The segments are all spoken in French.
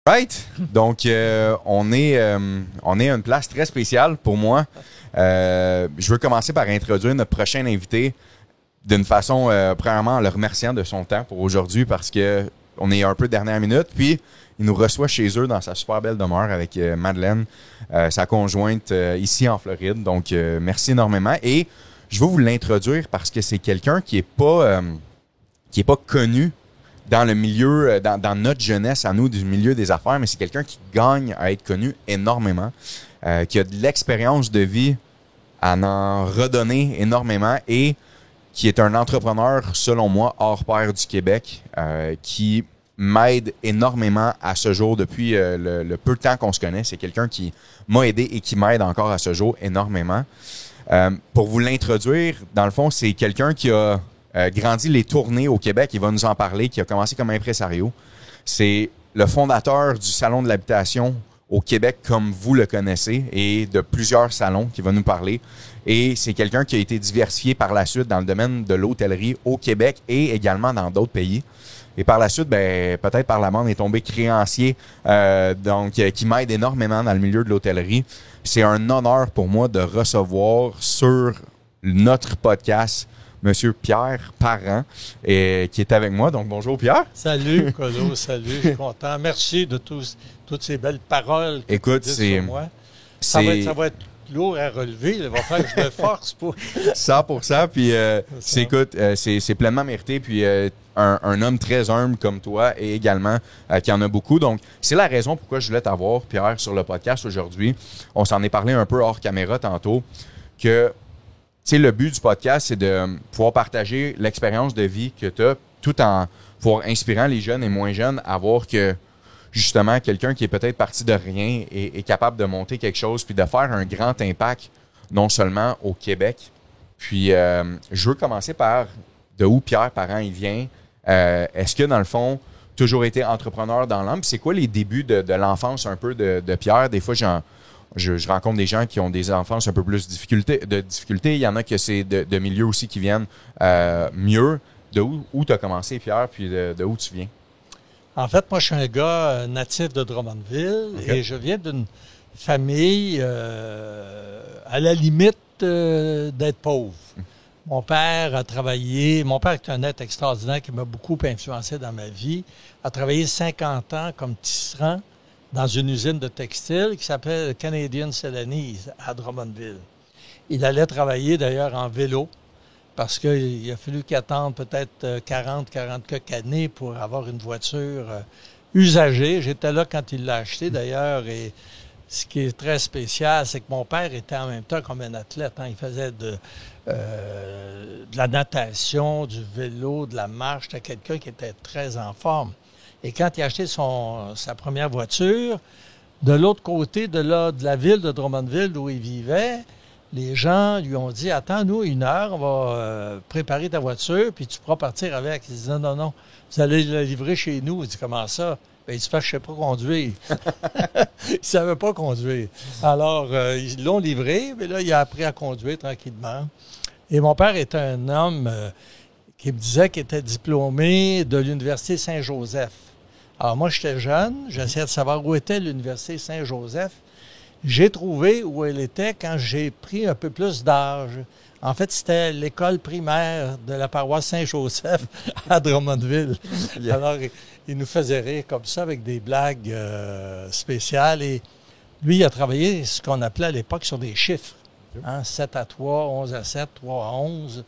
Right. Donc, on est à une place très spéciale pour moi. Je veux commencer par introduire notre prochain invité d'une façon, premièrement, en le remerciant de son temps pour aujourd'hui parce que on est un peu dernière minute. Puis, il nous reçoit chez eux dans sa super belle demeure avec Madeleine, sa conjointe ici en Floride. Donc, merci énormément. Et je veux vous l'introduire parce que c'est quelqu'un qui est pas connu dans le milieu, dans notre jeunesse, à nous, du milieu des affaires, mais c'est quelqu'un qui gagne à être connu énormément, qui a de l'expérience de vie à en redonner énormément et qui est un entrepreneur, selon moi, hors pair du Québec, qui m'aide énormément à ce jour depuis le peu de temps qu'on se connaît. C'est quelqu'un qui m'a aidé et qui m'aide encore à ce jour énormément. Pour vous l'introduire, dans le fond, c'est quelqu'un qui a grandi les tournées au Québec. Il va nous en parler, qui a commencé comme impresario. C'est le fondateur du Salon de l'habitation au Québec, comme vous le connaissez, et de plusieurs salons qui va nous parler. Et c'est quelqu'un qui a été diversifié par la suite dans le domaine de l'hôtellerie au Québec et également dans d'autres pays. Et par la suite, peut-être par la bande est tombé créancier, qui m'aide énormément dans le milieu de l'hôtellerie. C'est un honneur pour moi de recevoir sur notre podcast Monsieur Pierre Parent, qui est avec moi. Donc, bonjour Pierre. Salut, Colo, salut, je suis content. Merci de toutes ces belles paroles que écoute, tu dis sur moi. Ça va être lourd à relever. Il va falloir que je me force pour... 100%. Puis, c'est pleinement mérité. Puis, un homme très humble comme toi et également qui en a beaucoup. Donc, c'est la raison pourquoi je voulais t'avoir, Pierre, sur le podcast aujourd'hui. On s'en est parlé un peu hors caméra tantôt, que le but du podcast, c'est de pouvoir partager l'expérience de vie que tu as tout en pouvoir inspirant les jeunes et moins jeunes à voir que, justement, quelqu'un qui est peut-être parti de rien est capable de monter quelque chose puis de faire un grand impact, non seulement au Québec. Puis, je veux commencer par de où Pierre Parent il vient. Est-ce que, dans le fond, toujours été entrepreneur dans l'âme? Puis c'est quoi les débuts de l'enfance un peu de Pierre? Des fois, je rencontre des gens qui ont des enfances un peu plus de difficultés. Il y en a que c'est de milieux aussi qui viennent mieux. De où tu as commencé, Pierre, puis de où tu viens? En fait, moi, je suis un gars natif de Drummondville et je viens d'une famille à la limite d'être pauvre. Mon père a travaillé, mon père est un être extraordinaire qui m'a beaucoup influencé dans ma vie, a travaillé 50 ans comme tisserand dans une usine de textile qui s'appelle Canadian Celanese à Drummondville. Il allait travailler d'ailleurs en vélo parce qu'il a fallu qu'il attende peut-être 40 quelques années pour avoir une voiture usagée. J'étais là quand il l'a acheté d'ailleurs et ce qui est très spécial, c'est que mon père était en même temps comme un athlète. Hein. Il faisait de la natation, du vélo, de la marche. C'était quelqu'un qui était très en forme. Et quand il a acheté sa première voiture, de l'autre côté de la ville de Drummondville où il vivait, les gens lui ont dit « Attends-nous 1 heure, on va préparer ta voiture, puis tu pourras partir avec. » Il dit « Non, vous allez la livrer chez nous. » Il dit « Comment ça? » Il dit « Je ne sais pas conduire. » Il ne savait pas conduire. Alors, ils l'ont livré, mais là, il a appris à conduire tranquillement. Et mon père était un homme qui me disait qu'il était diplômé de l'Université Saint-Joseph. Alors, moi, j'étais jeune, j'essayais de savoir où était l'Université Saint-Joseph. J'ai trouvé où elle était quand j'ai pris un peu plus d'âge. En fait, c'était l'école primaire de la paroisse Saint-Joseph à Drummondville. Yeah. Alors, il nous faisait rire comme ça avec des blagues spéciales. Et lui, il a travaillé ce qu'on appelait à l'époque sur des chiffres. Hein, 7 à 3, 11 à 7, 3 à 11.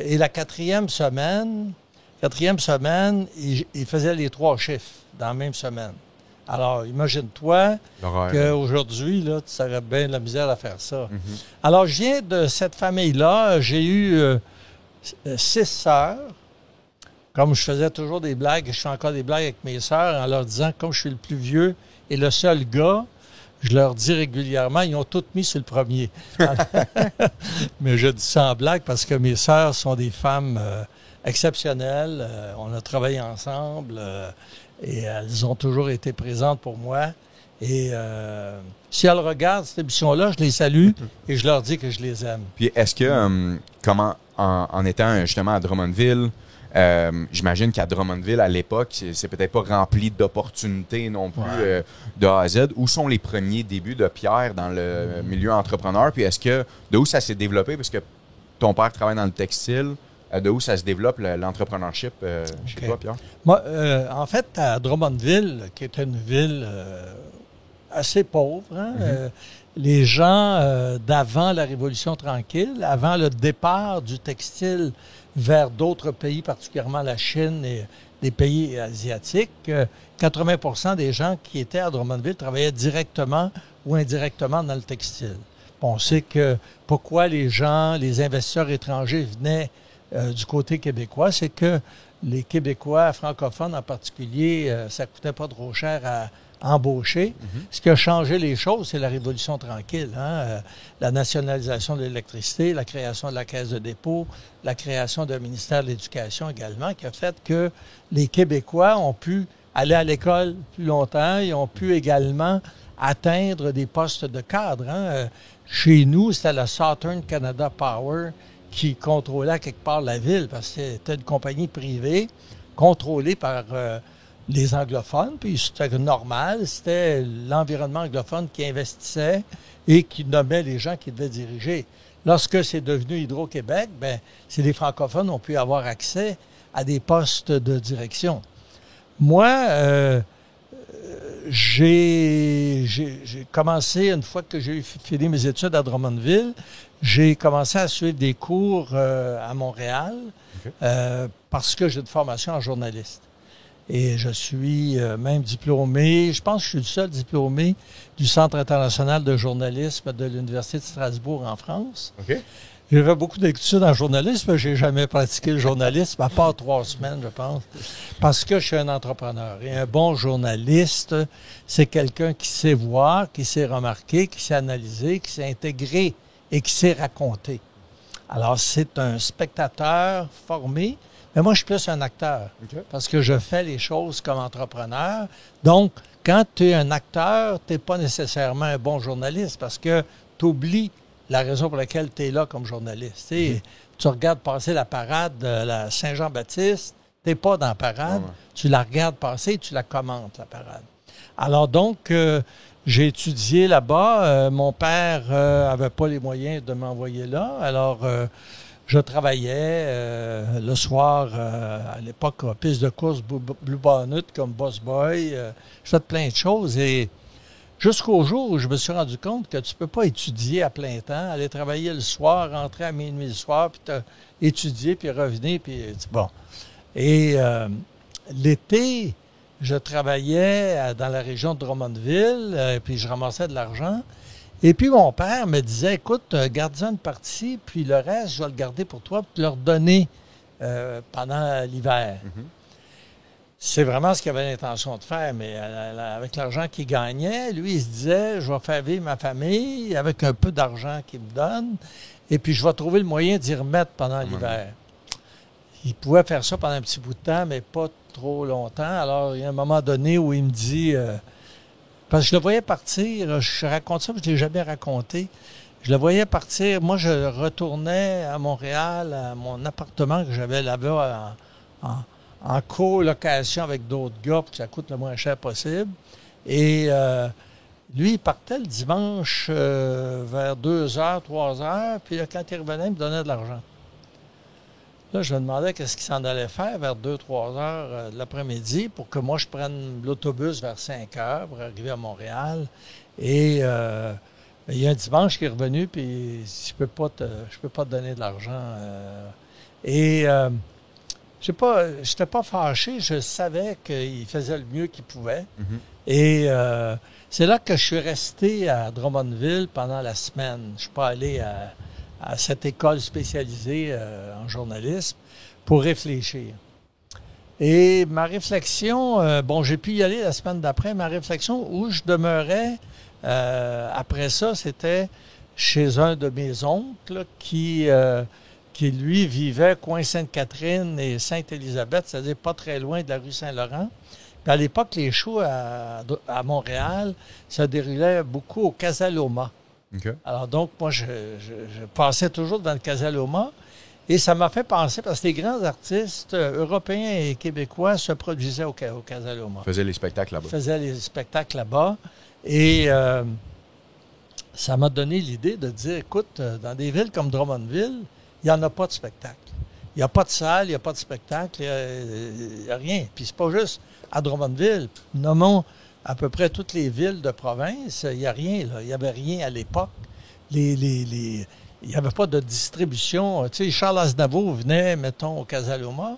Et la quatrième semaine, il faisait les 3 chiffres dans la même semaine. Alors, imagine-toi qu'aujourd'hui, là, tu aurais bien de la misère à faire ça. Mm-hmm. Alors, je viens de cette famille-là. J'ai eu 6 sœurs. Comme je faisais toujours des blagues, je fais encore des blagues avec mes sœurs en leur disant, comme je suis le plus vieux et le seul gars, je leur dis régulièrement, ils ont toutes mis sur le premier. Mais je dis ça en blague parce que mes sœurs sont des femmes exceptionnelles. On a travaillé ensemble et elles ont toujours été présentes pour moi. Et si elles regardent cette émission-là, je les salue et je leur dis que je les aime. Puis est-ce que, en étant justement à Drummondville, J'imagine qu'à Drummondville, à l'époque, c'est peut-être pas rempli d'opportunités non plus de A à Z. Où sont les premiers débuts de Pierre dans le milieu entrepreneur? Puis de où ça s'est développé? Parce que ton père travaille dans le textile. De où ça se développe l'entrepreneurship chez toi, Pierre? Moi, en fait, à Drummondville, qui est une ville assez pauvre, hein, les gens d'avant la Révolution tranquille, avant le départ du textile vers d'autres pays, particulièrement la Chine et des pays asiatiques, 80% des gens qui étaient à Drummondville travaillaient directement ou indirectement dans le textile. On sait que pourquoi les investisseurs étrangers venaient du côté québécois, c'est que les Québécois francophones en particulier, ça coûtait pas trop cher à embaucher. Ce qui a changé les choses, c'est la Révolution tranquille. Hein? La nationalisation de l'électricité, la création de la Caisse de dépôt, la création d'un ministère de l'Éducation également, qui a fait que les Québécois ont pu aller à l'école plus longtemps. Ils ont pu également atteindre des postes de cadre. Hein? Chez nous, c'était la Southern Canada Power qui contrôlait quelque part la ville, parce que c'était une compagnie privée contrôlée par les anglophones, puis c'était normal, c'était l'environnement anglophone qui investissait et qui nommait les gens qui devaient diriger. Lorsque c'est devenu Hydro-Québec, ben c'est les francophones ont pu avoir accès à des postes de direction. Moi, j'ai commencé, une fois que j'ai fini mes études à Drummondville, j'ai commencé à suivre des cours à Montréal parce que j'ai une formation en journaliste. Et je suis même diplômé, je pense que je suis le seul diplômé du Centre international de journalisme de l'Université de Strasbourg en France. OK. J'ai fait beaucoup d'études en journalisme, mais je n'ai jamais pratiqué le journalisme, à part 3 semaines, je pense, parce que je suis un entrepreneur. Et un bon journaliste, c'est quelqu'un qui sait voir, qui sait remarquer, qui sait analyser, qui sait intégrer et qui sait raconter. Alors, c'est un spectateur formé, mais moi, je suis plus un acteur, parce que je fais les choses comme entrepreneur. Donc, quand tu es un acteur, tu n'es pas nécessairement un bon journaliste, parce que tu oublies la raison pour laquelle tu es là comme journaliste. Tu regardes passer la parade de la Saint-Jean-Baptiste, tu n'es pas dans la parade, tu la regardes passer et tu la commentes, la parade. Alors donc, j'ai étudié là-bas. Mon père avait pas les moyens de m'envoyer là. Alors, je travaillais le soir, à l'époque, à piste de course Blue Bonnet comme boss boy. Je faisais plein de choses et jusqu'au jour où je me suis rendu compte que tu peux pas étudier à plein temps, aller travailler le soir, rentrer à minuit le soir, puis étudier, puis revenir, puis bon. Et l'été, je travaillais dans la région de Drummondville, puis je ramassais de l'argent. Et puis mon père me disait, écoute, garde-en une partie, puis le reste, je vais le garder pour toi, puis te le redonner pendant l'hiver. C'est vraiment ce qu'il avait l'intention de faire, mais avec l'argent qu'il gagnait, lui, il se disait, je vais faire vivre ma famille avec un peu d'argent qu'il me donne, et puis je vais trouver le moyen d'y remettre pendant l'hiver. Il pouvait faire ça pendant un petit bout de temps, mais pas trop longtemps. Alors, il y a un moment donné où il me dit, parce que je le voyais partir, je raconte ça, mais je ne l'ai jamais raconté. Je le voyais partir. Moi, je retournais à Montréal, à mon appartement que j'avais là-bas en colocation avec d'autres gars pour que ça coûte le moins cher possible. Et lui, il partait le dimanche vers 2h, 3h, puis là, quand il revenait, il me donnait de l'argent. Là, je me demandais qu'est-ce qu'il s'en allait faire vers 2-3 heures de l'après-midi pour que moi, je prenne l'autobus vers 5 heures pour arriver à Montréal. Et il y a un dimanche qui est revenu, puis je peux pas te donner de l'argent. Je n'étais pas fâché, je savais qu'il faisait le mieux qu'il pouvait. Et c'est là que je suis resté à Drummondville pendant la semaine. Je ne suis pas allé à cette école spécialisée en journalisme pour réfléchir. Et ma réflexion, j'ai pu y aller la semaine d'après, ma réflexion où je demeurais après ça, c'était chez un de mes oncles qui lui vivait coin Sainte-Catherine et Sainte-Élisabeth, c'est-à-dire pas très loin de la rue Saint-Laurent. Puis à l'époque, les shows à Montréal se déroulaient beaucoup au Casa Loma. Okay. Alors donc, moi, je passais toujours devant le Casa Loma Et ça m'a fait penser, parce que les grands artistes européens et québécois se produisaient au Casa Loma. Ils faisaient les spectacles là-bas. Ils faisaient les spectacles là-bas. Et ça m'a donné l'idée de dire, écoute, dans des villes comme Drummondville, il n'y en a pas de spectacle. Il n'y a pas de salle, il n'y a pas de spectacle, il n'y a rien. Puis c'est pas juste à Drummondville. Nommons à peu près toutes les villes de province, il n'y a rien, là. Il n'y avait rien à l'époque. Il n'y avait pas de distribution. Tu sais, Charles Aznavour venait, mettons, au Casa Loma,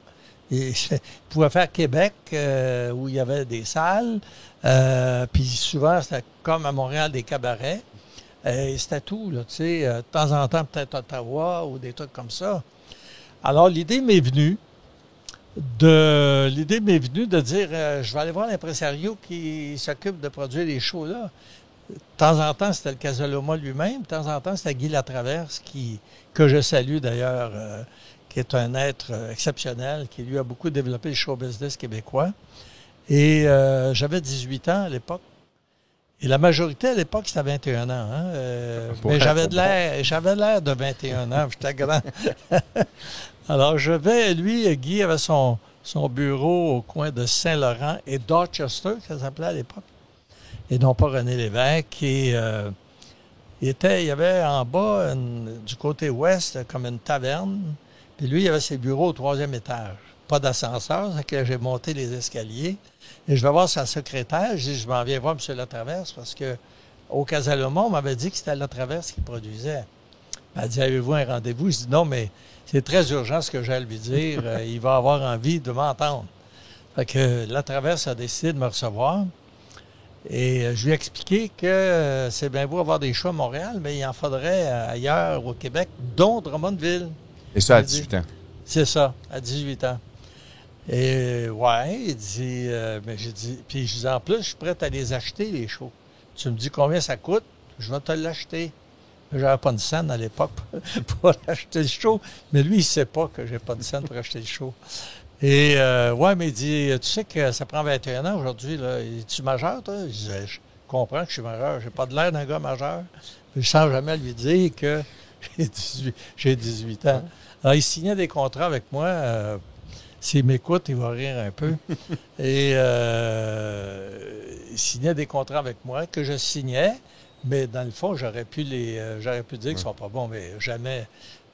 et il pouvait faire Québec, où il y avait des salles. Puis souvent, c'était comme à Montréal, des cabarets. Et c'était tout, là, tu sais. De temps en temps, peut-être Ottawa ou des trucs comme ça. Alors, l'idée m'est venue de dire, je vais aller voir l'impresario qui s'occupe de produire les shows là. De temps en temps, c'était le Casa Loma lui-même. De temps en temps, c'était Guy Latraverse, que je salue d'ailleurs, qui est un être exceptionnel, qui lui a beaucoup développé le show business québécois. Et j'avais 18 ans à l'époque. Et la majorité à l'époque, c'était 21 ans. Hein? Mais j'avais l'air de 21 ans, j'étais grand. Alors, Guy avait son bureau au coin de Saint-Laurent et Dorchester, ça s'appelait à l'époque, et non pas René Lévesque. Et il y avait en bas, du côté ouest, comme une taverne, puis lui, il avait ses bureaux au 3e étage. Pas d'ascenseur, c'est que j'ai monté les escaliers. Et je vais voir sa secrétaire, je m'en viens voir M. Latraverse, parce que au Casa Loma, on m'avait dit que c'était Latraverse qui produisait. Elle dit, avez-vous un rendez-vous? Je dis, non, mais c'est très urgent ce que j'ai à lui dire. Il va avoir envie de m'entendre. Fait que Latraverse a décidé de me recevoir. Et je lui ai expliqué que c'est bien beau avoir des shows à Montréal, mais il en faudrait ailleurs au Québec, dont Drummondville. Et ça à 18 ans? C'est ça, à 18 ans. Et ouais, il dit, mais j'ai dit, puis je dis, en plus, je suis prêt à les acheter, les shows. Tu me dis combien ça coûte, je vais te l'acheter. J'avais pas de scène à l'époque pour acheter le show, mais lui, il sait pas que j'ai pas de scène pour acheter le show. Et ouais, mais il dit, tu sais que ça prend 21 ans aujourd'hui, là. Es-tu majeur, toi? Je disais, je comprends que je suis majeur, j'ai pas de l'air d'un gars majeur. Puis je sens jamais lui dire que j'ai 18 ans. Alors, il signait des contrats avec moi. S'il m'écoute, il va rire un peu. Et il signait des contrats avec moi que je signais, mais dans le fond, j'aurais pu dire qu'ils ne sont pas bons, mais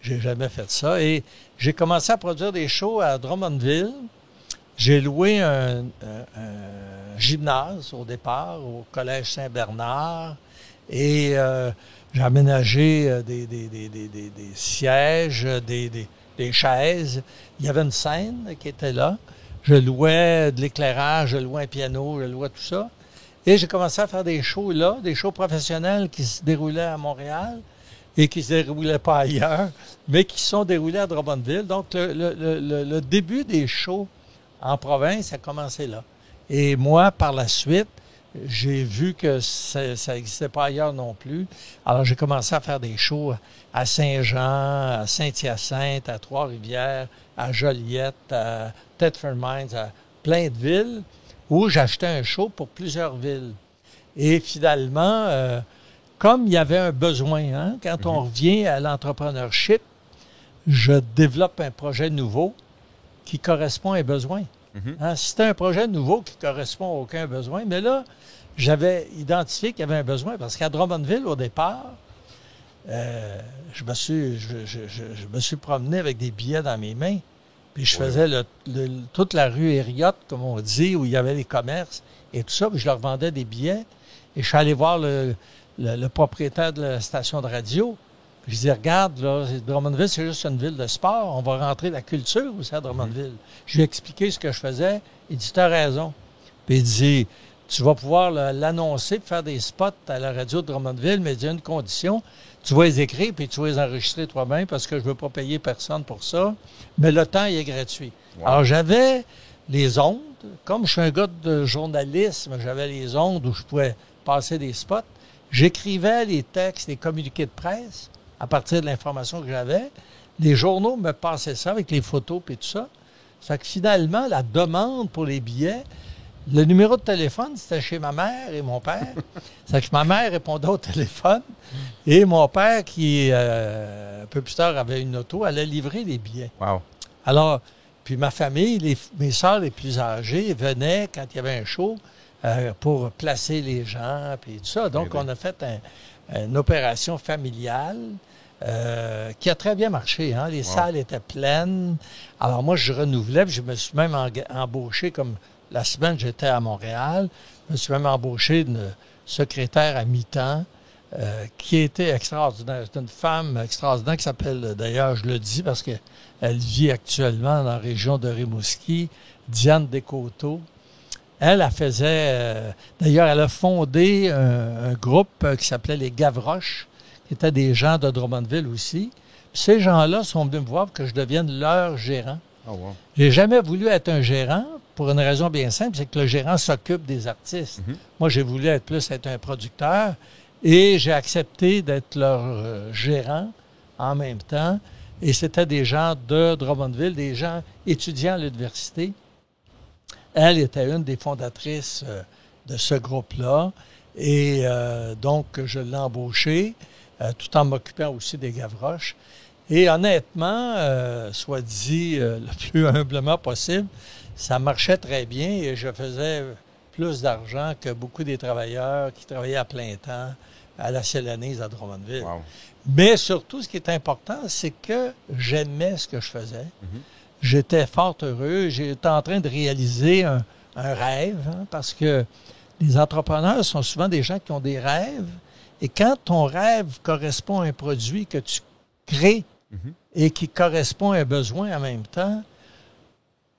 j'ai jamais fait ça. Et j'ai commencé à produire des shows à Drummondville. J'ai loué un gymnase au départ, au Collège Saint-Bernard, et j'ai aménagé des sièges, des chaises. Il y avait une scène qui était là. Je louais de l'éclairage, je louais un piano, je louais tout ça. Et j'ai commencé à faire des shows là, des shows professionnels qui se déroulaient à Montréal et qui ne se déroulaient pas ailleurs, mais qui se sont déroulés à Drummondville. Donc, le début des shows en province a commencé là. Et moi, par la suite, j'ai vu que ça n'existait pas ailleurs non plus. Alors, j'ai commencé à faire des shows à Saint-Jean, à Saint-Hyacinthe, à Trois-Rivières, à Joliette, à Thetford Mines, à plein de villes où j'achetais un show pour plusieurs villes. Et finalement, comme il y avait un besoin, hein, quand on revient à l'entrepreneurship, je développe un projet nouveau qui correspond à un besoin. Hein, si c'était un projet nouveau qui ne correspond à aucun besoin, mais là, j'avais identifié qu'il y avait un besoin, parce qu'à Drummondville, au départ, je me suis promené avec des billets dans mes mains, puis je faisais toute la rue Hériote, comme on dit, où il y avait les commerces et tout ça, puis je leur vendais des billets, et je suis allé voir le propriétaire de la station de radio. Puis je dis, regarde, là, Drummondville, c'est juste une ville de sport. On va rentrer la culture aussi à Drummondville. Je lui ai expliqué ce que je faisais. Il dit, tu as raison. Puis il dit, tu vas pouvoir l'annoncer, faire des spots à la radio de Drummondville, mais il y a une condition. Tu vas les écrire, puis tu vas les enregistrer toi-même, parce que je ne veux pas payer personne pour ça. Mais le temps, il est gratuit. Wow. Alors, j'avais les ondes. Comme je suis un gars de journalisme, j'avais les ondes où je pouvais passer des spots. J'écrivais les textes, les communiqués de presse à partir de l'information que j'avais. Les journaux me passaient ça avec les photos et tout ça. Ça fait que finalement, la demande pour les billets Le numéro de téléphone, c'était chez ma mère et mon père. C'est que ma mère répondait au téléphone et mon père, qui, un peu plus tard, avait une auto, allait livrer les billets. Wow. Alors, puis ma famille, mes sœurs les plus âgées venaient quand il y avait un show pour placer les gens, puis tout ça. Donc, on a fait une opération familiale qui a très bien marché. Hein? Les salles étaient pleines. Alors, moi, je renouvelais, puis je me suis même embauché comme... La semaine, j'étais à Montréal. Je me suis même embauché une secrétaire à mi-temps qui était extraordinaire. C'est une femme extraordinaire qui s'appelle, d'ailleurs, je le dis parce qu'elle vit actuellement dans la région de Rimouski, Diane Descoteaux. Elle faisait... d'ailleurs, elle a fondé un groupe qui s'appelait les Gavroches, qui étaient des gens de Drummondville aussi. Puis ces gens-là sont venus me voir pour que je devienne leur gérant. Oh, wow. J'ai jamais voulu être un gérant pour une raison bien simple, c'est que le gérant s'occupe des artistes. Mm-hmm. Moi, j'ai voulu être un producteur et j'ai accepté d'être leur gérant en même temps. Et c'était des gens de Drummondville, des gens étudiants à l'université. Elle était une des fondatrices de ce groupe-là. Et donc, je l'ai embauchée, tout en m'occupant aussi des Gavroches. Et honnêtement, soit dit le plus humblement possible, ça marchait très bien et je faisais plus d'argent que beaucoup des travailleurs qui travaillaient à plein temps à la Célanise à Drummondville. Wow. Mais surtout, ce qui est important, c'est que j'aimais ce que je faisais. Mm-hmm. J'étais fort heureux. J'étais en train de réaliser un rêve, hein, parce que les entrepreneurs sont souvent des gens qui ont des rêves. Et quand ton rêve correspond à un produit que tu crées et qui correspond à un besoin en même temps,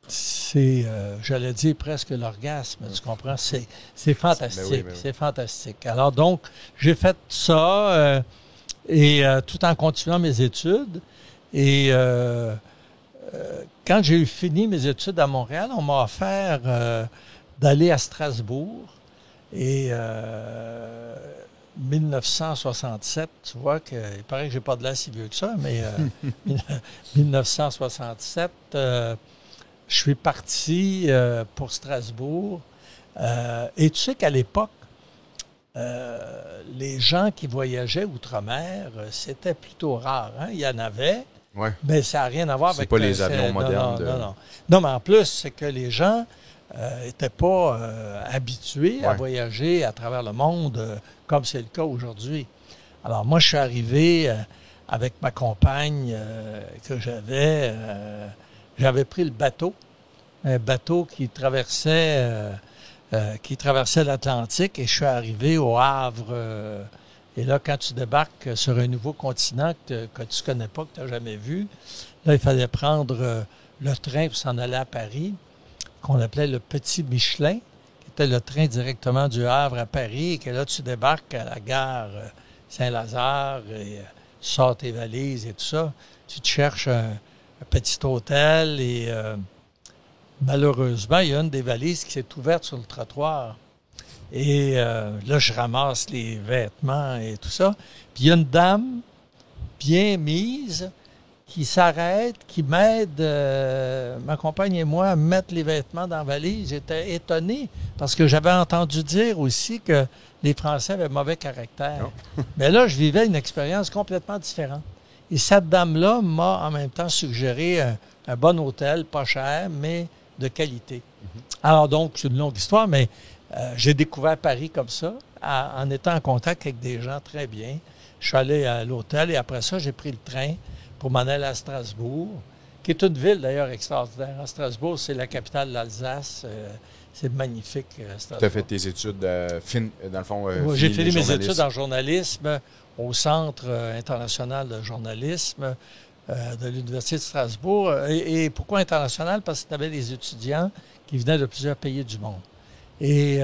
c'est, j'allais dire presque l'orgasme, tu comprends? C'est fantastique, c'est fantastique. Alors donc, j'ai fait ça et tout en continuant mes études. Et quand j'ai eu fini mes études à Montréal, on m'a offert d'aller à Strasbourg. Et 1967, tu vois, il paraît que j'ai pas de l'air si vieux que ça, mais 1967, je suis parti pour Strasbourg. Et tu sais qu'à l'époque, les gens qui voyageaient outre-mer, c'était plutôt rare. Hein? Il y en avait, mais ça n'a rien à voir avec... C'est pas les avions modernes. Non, mais en plus, c'est que les gens n'étaient pas habitués à voyager à travers le monde comme c'est le cas aujourd'hui. Alors moi, je suis arrivé avec ma compagne que j'avais... j'avais pris le bateau, un bateau qui traversait l'Atlantique, et je suis arrivé au Havre. Et là, quand tu débarques sur un nouveau continent que tu ne connais pas, que tu n'as jamais vu, là, il fallait prendre le train pour s'en aller à Paris, qu'on appelait le Petit Michelin, qui était le train directement du Havre à Paris, et que là, tu débarques à la gare Saint-Lazare, et tu sors tes valises et tout ça. Tu te cherches un petit hôtel et malheureusement, il y a une des valises qui s'est ouverte sur le trottoir. Et là, je ramasse les vêtements et tout ça. Puis il y a une dame bien mise qui s'arrête, qui m'aide, ma compagne et moi, à mettre les vêtements dans la valise. J'étais étonné parce que j'avais entendu dire aussi que les Français avaient mauvais caractère. Mais là, je vivais une expérience complètement différente. Et cette dame-là m'a en même temps suggéré un bon hôtel, pas cher, mais de qualité. Alors donc, c'est une longue histoire, mais j'ai découvert Paris comme ça, en étant en contact avec des gens très bien. Je suis allé à l'hôtel et après ça, j'ai pris le train pour m'en aller à Strasbourg, qui est une ville d'ailleurs extraordinaire. Strasbourg, c'est la capitale de l'Alsace. C'est magnifique, Strasbourg. Tu as fait tes études, dans le fond, j'ai fini mes études en journalisme au Centre international de journalisme de l'Université de Strasbourg. Et pourquoi international? Parce que tu avais des étudiants qui venaient de plusieurs pays du monde. Et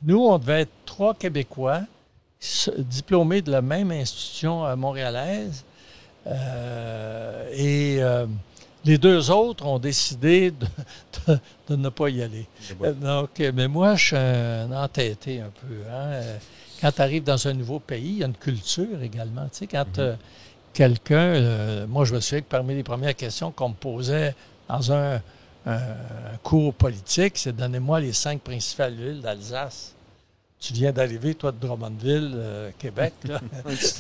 nous, on devait être 3 Québécois diplômés de la même institution montréalaise. Les 2 autres ont décidé de ne pas y aller. Donc, mais moi, je suis un entêté un peu. Hein? Quand tu arrives dans un nouveau pays, il y a une culture également. Tu sais, quand quelqu'un... moi, je me souviens que parmi les premières questions qu'on me posait dans un cours politique, c'est donnez-moi les 5 principales villes d'Alsace. Tu viens d'arriver, toi, de Drummondville, Québec. Tu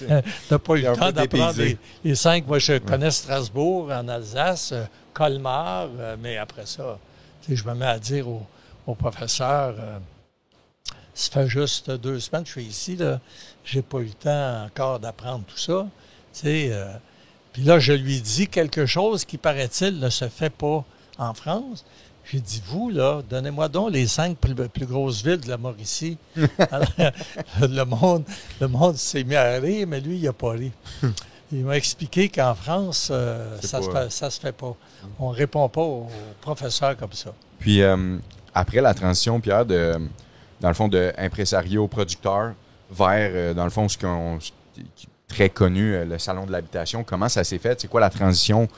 n'as pas eu le temps d'apprendre les 5. Moi, je connais Strasbourg en Alsace, Colmar, mais après ça, je me mets à dire au professeur, ça fait juste 2 semaines que je suis ici, là, j'ai pas eu le temps encore d'apprendre tout ça. Puis là, je lui dis quelque chose qui, paraît-il, ne se fait pas en France. J'ai dit, vous, là, donnez-moi donc les 5 plus grosses villes de la Mauricie. Alors, le monde s'est mis à rire, mais lui, il n'a pas ri. Il m'a expliqué qu'en France, ça se fait pas. On ne répond pas aux professeurs comme ça. Puis, après la transition, Pierre, dans le fond, de impresario producteur vers, dans le fond, très connu, le Salon de l'habitation. Comment ça s'est fait? C'est quoi la transition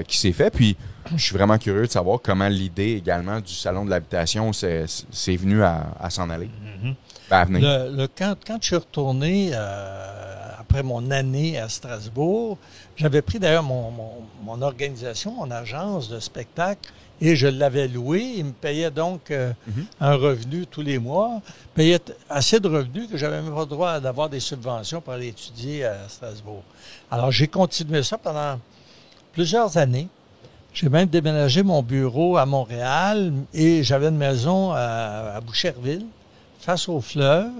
qui s'est faite? Puis, je suis vraiment curieux de savoir comment l'idée également du Salon de l'habitation c'est venu à s'en aller. Mm-hmm. À venir. Quand je suis retourné après mon année à Strasbourg, j'avais pris d'ailleurs mon organisation, mon agence de spectacle, et je l'avais loué. Il me payait donc un revenu tous les mois. Il payait assez de revenus que je n'avais même pas le droit d'avoir des subventions pour aller étudier à Strasbourg. Alors, j'ai continué ça pendant plusieurs années. J'ai même déménagé mon bureau à Montréal et j'avais une maison à Boucherville, face au fleuve.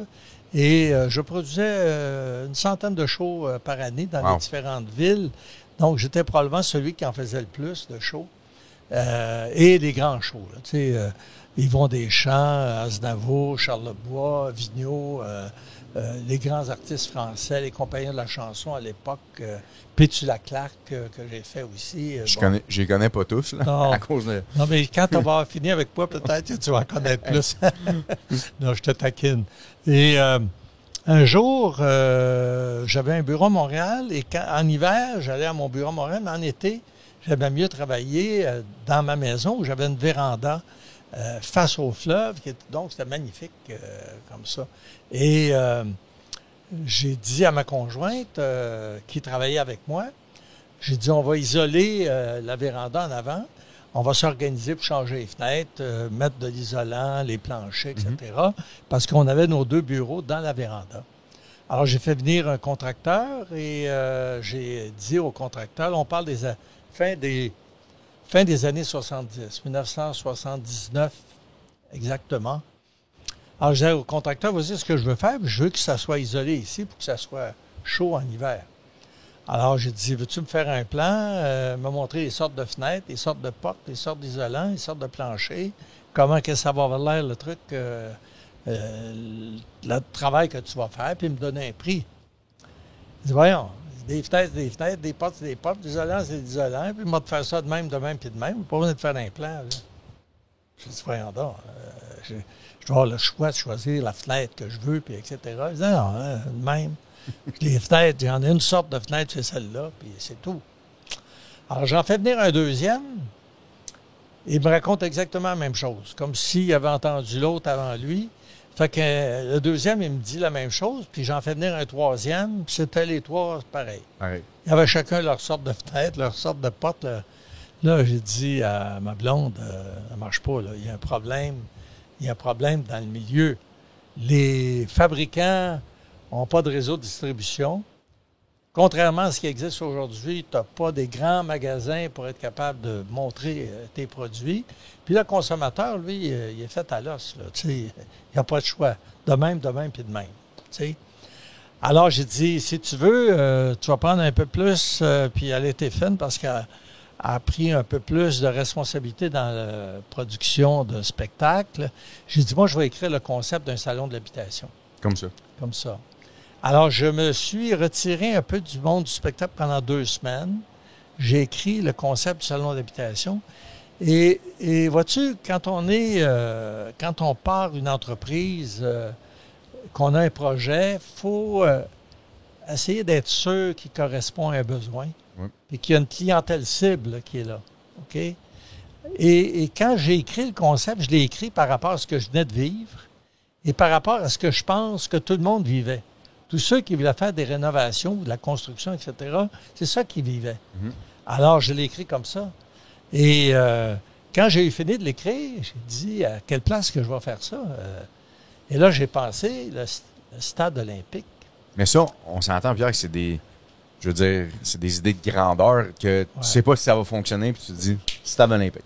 Et je produisais une centaine de shows par année dans les différentes villes. Donc, j'étais probablement celui qui en faisait le plus de shows. Et des grands shows. Tu sais, Yvon Deschamps, Aznavour, Charlebois, Vigneault, les grands artistes français, les compagnons de la chanson à l'époque, Pétula Clark que j'ai fait aussi. Je les connais pas tous, là, non, à cause de... Non, mais quand on va finir avec moi, peut-être que tu vas en connaître plus. Non, je te taquine. Et un jour, j'avais un bureau à Montréal et en hiver, j'allais à mon bureau à Montréal, mais en été, j'aimais mieux travailler dans ma maison où j'avais une véranda face au fleuve. Donc, c'était magnifique comme ça. Et j'ai dit à ma conjointe qui travaillait avec moi, j'ai dit, on va isoler la véranda en avant. On va s'organiser pour changer les fenêtres, mettre de l'isolant, les planchers, etc. Parce qu'on avait nos 2 bureaux dans la véranda. Alors, j'ai fait venir un contracteur et j'ai dit au contracteur, on parle des fin des années 70, 1979 exactement. Alors, je disais au contracteur, voici ce que je veux faire, je veux que ça soit isolé ici pour que ça soit chaud en hiver. Alors, j'ai dit, veux-tu me faire un plan, me montrer les sortes de fenêtres, les sortes de portes, les sortes d'isolants, les sortes de planchers, comment que ça va avoir l'air, le truc, le travail que tu vas faire, puis me donner un prix. Il dit, voyons, des fenêtres, des portes, c'est des portes, des isolants, c'est des isolants, puis moi, de faire ça de même, puis de même, pas besoin de faire un plan. Là. J'ai dit, voyons donc, je vais avoir le choix de choisir la fenêtre que je veux, puis etc. Il dit, non, de même. Les fenêtres, il y en a une sorte de fenêtre, c'est celle-là, puis c'est tout. Alors, j'en fais venir un deuxième. Il me raconte exactement la même chose, comme s'il avait entendu l'autre avant lui. Fait que le deuxième, il me dit la même chose, puis j'en fais venir un troisième, puis c'était les 3 pareil. Ouais. Il y avait chacun leur sorte de fenêtre, leur sorte de porte. Là, j'ai dit à ma blonde, ça marche pas, là. Il y a un problème. Il y a un problème dans le milieu. Les fabricants n'ont pas de réseau de distribution. Contrairement à ce qui existe aujourd'hui, tu n'as pas des grands magasins pour être capable de montrer tes produits. Puis le consommateur, lui, il est fait à l'os. Il n'a pas de choix. De même, puis de même. T'sais. Alors, j'ai dit, si tu veux, tu vas prendre un peu plus, puis elle était fine parce qu'elle a pris un peu plus de responsabilité dans la production de spectacles. J'ai dit, moi, je vais écrire le concept d'un salon de l'habitation. Comme ça. Comme ça. Alors, je me suis retiré un peu du monde du spectacle pendant 2 semaines. J'ai écrit le concept du salon d'habitation. Et vois-tu, quand on part une entreprise, qu'on a un projet, il faut essayer d'être sûr qu'il correspond à un besoin et qu'il y a une clientèle cible qui est là. OK? Et quand j'ai écrit le concept, je l'ai écrit par rapport à ce que je venais de vivre et par rapport à ce que je pense que tout le monde vivait. Tous ceux qui voulaient faire des rénovations, de la construction, etc., c'est ça qu'ils vivaient. Alors, je l'ai écrit comme ça. Et quand j'ai eu fini de l'écrire, j'ai dit à quelle place que je vais faire ça. Et là, j'ai pensé le stade olympique. Mais ça, on s'entend, Pierre, que c'est des... Je veux dire, c'est des idées de grandeur que tu sais pas si ça va fonctionner, puis tu te dis stade olympique.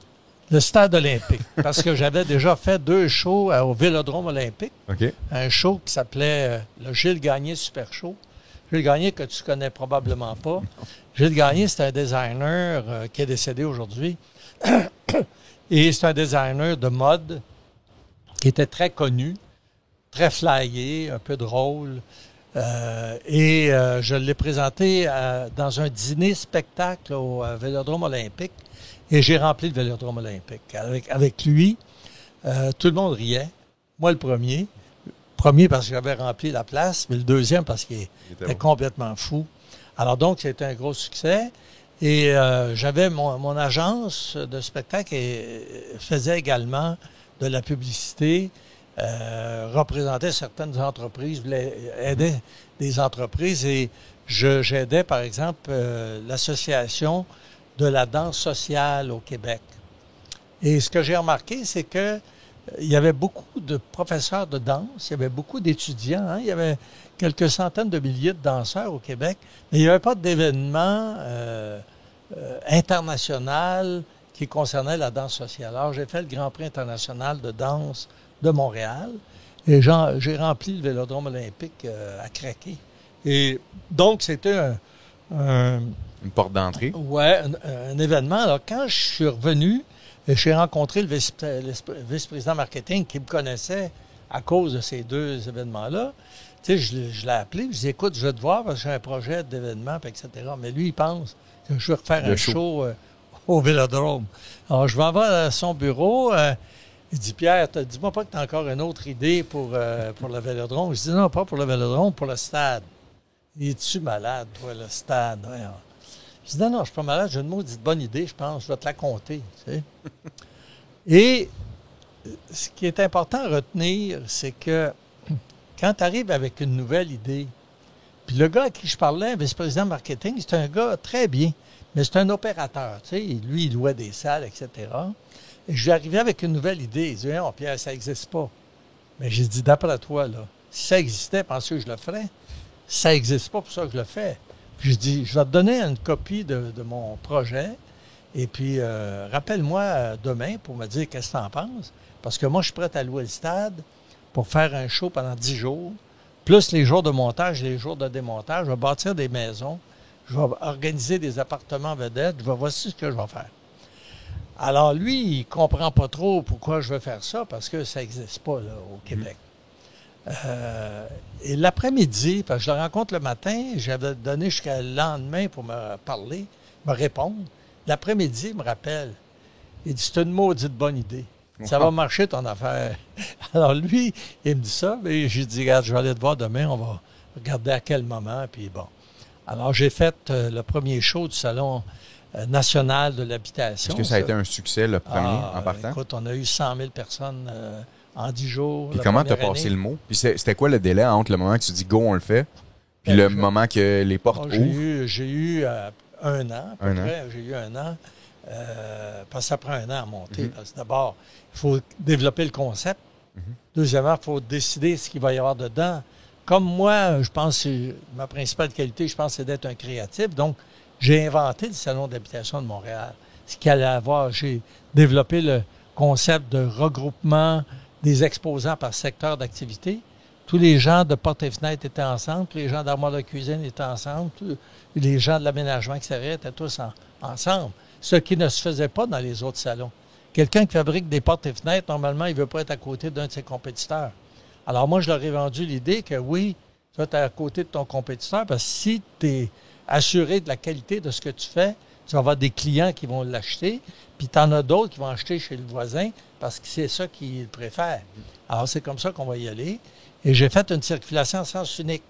Le stade olympique. Parce que j'avais déjà fait 2 shows au Vélodrome olympique. OK. Un show qui s'appelait le Gilles Gagné Super Show. Gilles Gagné, que tu connais probablement pas. Gilles Gagné, c'est un designer qui est décédé aujourd'hui. Et c'est un designer de mode qui était très connu, très flyé, un peu drôle. Je l'ai présenté dans un dîner-spectacle au Vélodrome olympique. Et j'ai rempli le Vélodrome olympique. Avec lui, tout le monde riait. Moi, le premier. Premier parce que j'avais rempli la place, mais le deuxième parce qu'il était complètement fou. Alors donc, c'était un gros succès. Et j'avais mon agence de spectacle et faisait également de la publicité, représentait certaines entreprises, aidait des entreprises. Et j'aidais, par exemple, l'association de la danse sociale au Québec. Et ce que j'ai remarqué, c'est que il y avait beaucoup de professeurs de danse, il y avait beaucoup d'étudiants, hein? Il y avait quelques centaines de milliers de danseurs au Québec, mais il n'y avait pas d'événement international qui concernait la danse sociale. Alors, j'ai fait le Grand Prix international de danse de Montréal et j'ai rempli le Vélodrome olympique à craquer. Et donc, c'était une porte d'entrée. Oui, un événement. Alors, quand je suis revenu, j'ai rencontré le vice-président marketing qui me connaissait à cause de ces 2 événements-là. Tu sais, je l'ai appelé, je lui ai dit, écoute, je vais te voir parce que j'ai un projet d'événement, etc. Mais lui, il pense que je vais refaire un show au Vélodrome. Alors, je vais à son bureau. Il dit, Pierre, dis-moi pas que tu as encore une autre idée pour le Vélodrome. Je dis, non, pas pour le Vélodrome, pour le stade. Il dit, es-tu malade, toi, le stade? Ouais. Je dis, non, je suis pas malade, j'ai une maudite bonne idée, je pense, je vais te la compter. Tu sais. Et ce qui est important à retenir, c'est que quand tu arrives avec une nouvelle idée, puis le gars à qui je parlais, vice-président marketing, c'est un gars très bien, mais c'est un opérateur. Tu sais, lui, il louait des salles, etc. Et je lui arrivais avec une nouvelle idée. Il dit, non, Pierre, ça n'existe pas. Mais j'ai dit, d'après toi, là, si ça existait, pensez que je le ferais? Ça n'existe pas pour ça que je le fais. Puis je dis, je vais te donner une copie de mon projet et puis rappelle-moi demain pour me dire qu'est-ce que tu en penses. Parce que moi, je suis prêt à louer le stade pour faire un show pendant 10 jours, plus les jours de montage et les jours de démontage. Je vais bâtir des maisons, je vais organiser des appartements vedettes, voici ce que je vais faire. Alors lui, il ne comprend pas trop pourquoi je veux faire ça parce que ça n'existe pas là, au Québec. Et l'après-midi, parce que je le rencontre le matin, j'avais donné jusqu'à le lendemain pour me parler, me répondre. L'après-midi, il me rappelle. Il dit, c'est une maudite bonne idée. Ça va marcher ton affaire. Alors lui, il me dit ça, mais j'ai dit, regarde, je vais aller te voir demain, on va regarder à quel moment, puis bon. Alors j'ai fait le premier show du Salon national de l'habitation. Est-ce que ça a été un succès, le premier, en partant? Écoute, on a eu 100 000 personnes en 10 jours. Puis comment tu as passé le mot? Puis c'était quoi le délai entre le moment que tu dis go, on le fait, puis le moment que les portes ouvrent? J'ai eu un an, à peu près. J'ai eu un an. Parce que ça prend un an à monter. Parce que d'abord, il faut développer le concept. Deuxièmement, il faut décider ce qu'il va y avoir dedans. Comme moi, je pense que ma principale qualité, je pense, c'est d'être un créatif. Donc, j'ai inventé le Salon d'habitation de Montréal. Ce qu'il allait avoir, j'ai développé le concept de regroupement des exposants par secteur d'activité. Tous les gens de portes et fenêtres étaient ensemble, tous les gens d'armoire de cuisine étaient ensemble, tous les gens de l'aménagement extérieur étaient tous ensemble. Ce qui ne se faisait pas dans les autres salons. Quelqu'un qui fabrique des portes et fenêtres, normalement, il ne veut pas être à côté d'un de ses compétiteurs. Alors moi, je leur ai vendu l'idée que oui, tu vas être à côté de ton compétiteur parce que si tu es assuré de la qualité de ce que tu fais, tu vas avoir des clients qui vont l'acheter, puis tu en as d'autres qui vont acheter chez le voisin parce que c'est ça qu'ils préfèrent. Alors, c'est comme ça qu'on va y aller. Et j'ai fait une circulation en sens unique.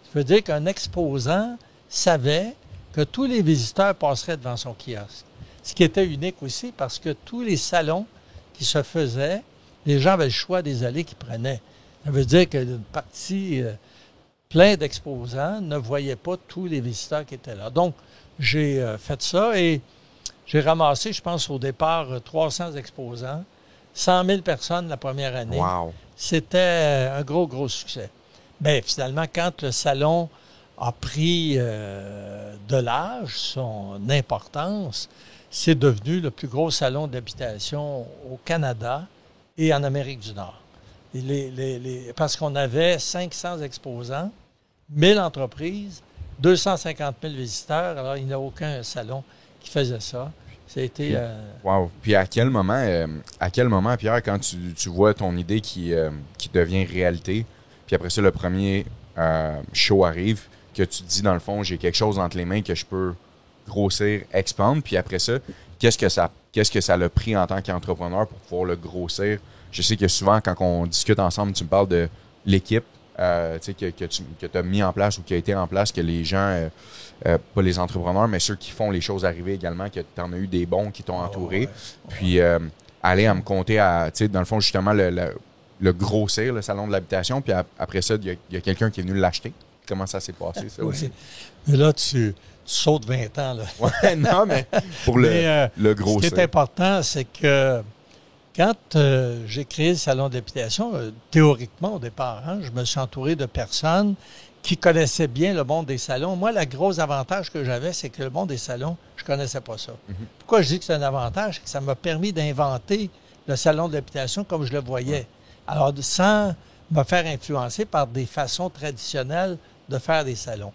Ça veut dire qu'un exposant savait que tous les visiteurs passeraient devant son kiosque. Ce qui était unique aussi parce que tous les salons qui se faisaient, les gens avaient le choix des allées qu'ils prenaient. Ça veut dire qu'une partie plein d'exposants ne voyait pas tous les visiteurs qui étaient là. Donc, j'ai fait ça et J'ai ramassé, je pense, au départ, 300 exposants, 100 000 personnes la première année. Wow. C'était un gros, gros succès. Mais finalement, quand le salon a pris de l'âge, son importance, c'est devenu le plus gros salon d'habitation au Canada et en Amérique du Nord. Parce qu'on avait 500 exposants, 1000 entreprises, 250 000 visiteurs. Alors, il n'y a aucun salon qui faisait ça. C'était... Wow. Puis à quel moment, Pierre, quand tu vois ton idée qui devient réalité, puis après ça, le premier show arrive, que tu te dis, dans le fond, j'ai quelque chose entre les mains que je peux grossir, expandre, puis après ça, qu'est-ce que ça l'a pris en tant qu'entrepreneur pour pouvoir le grossir? Je sais que souvent, quand on discute ensemble, tu me parles de l'équipe que tu as mis en place ou qui a été en place, que les gens, pas les entrepreneurs, mais ceux qui font les choses arriver également, que tu en as eu des bons qui t'ont entouré. Puis aller à me compter dans le fond, justement, le grossir, le salon de l'habitation, puis après ça, il y a quelqu'un qui est venu l'acheter. Comment ça s'est passé, ça aussi? Mais là, tu sautes 20 ans. Là. Ouais, non, mais pour le grossir. Ce qui est important, c'est que quand j'ai créé le salon d'habitation, théoriquement au départ, je me suis entouré de personnes qui connaissaient bien le monde des salons. Moi, le gros avantage que j'avais, c'est que le monde des salons, je ne connaissais pas ça. Mm-hmm. Pourquoi je dis que c'est un avantage? C'est que ça m'a permis d'inventer le salon d'habitation comme je le voyais. Ouais. Alors, sans me faire influencer par des façons traditionnelles de faire des salons.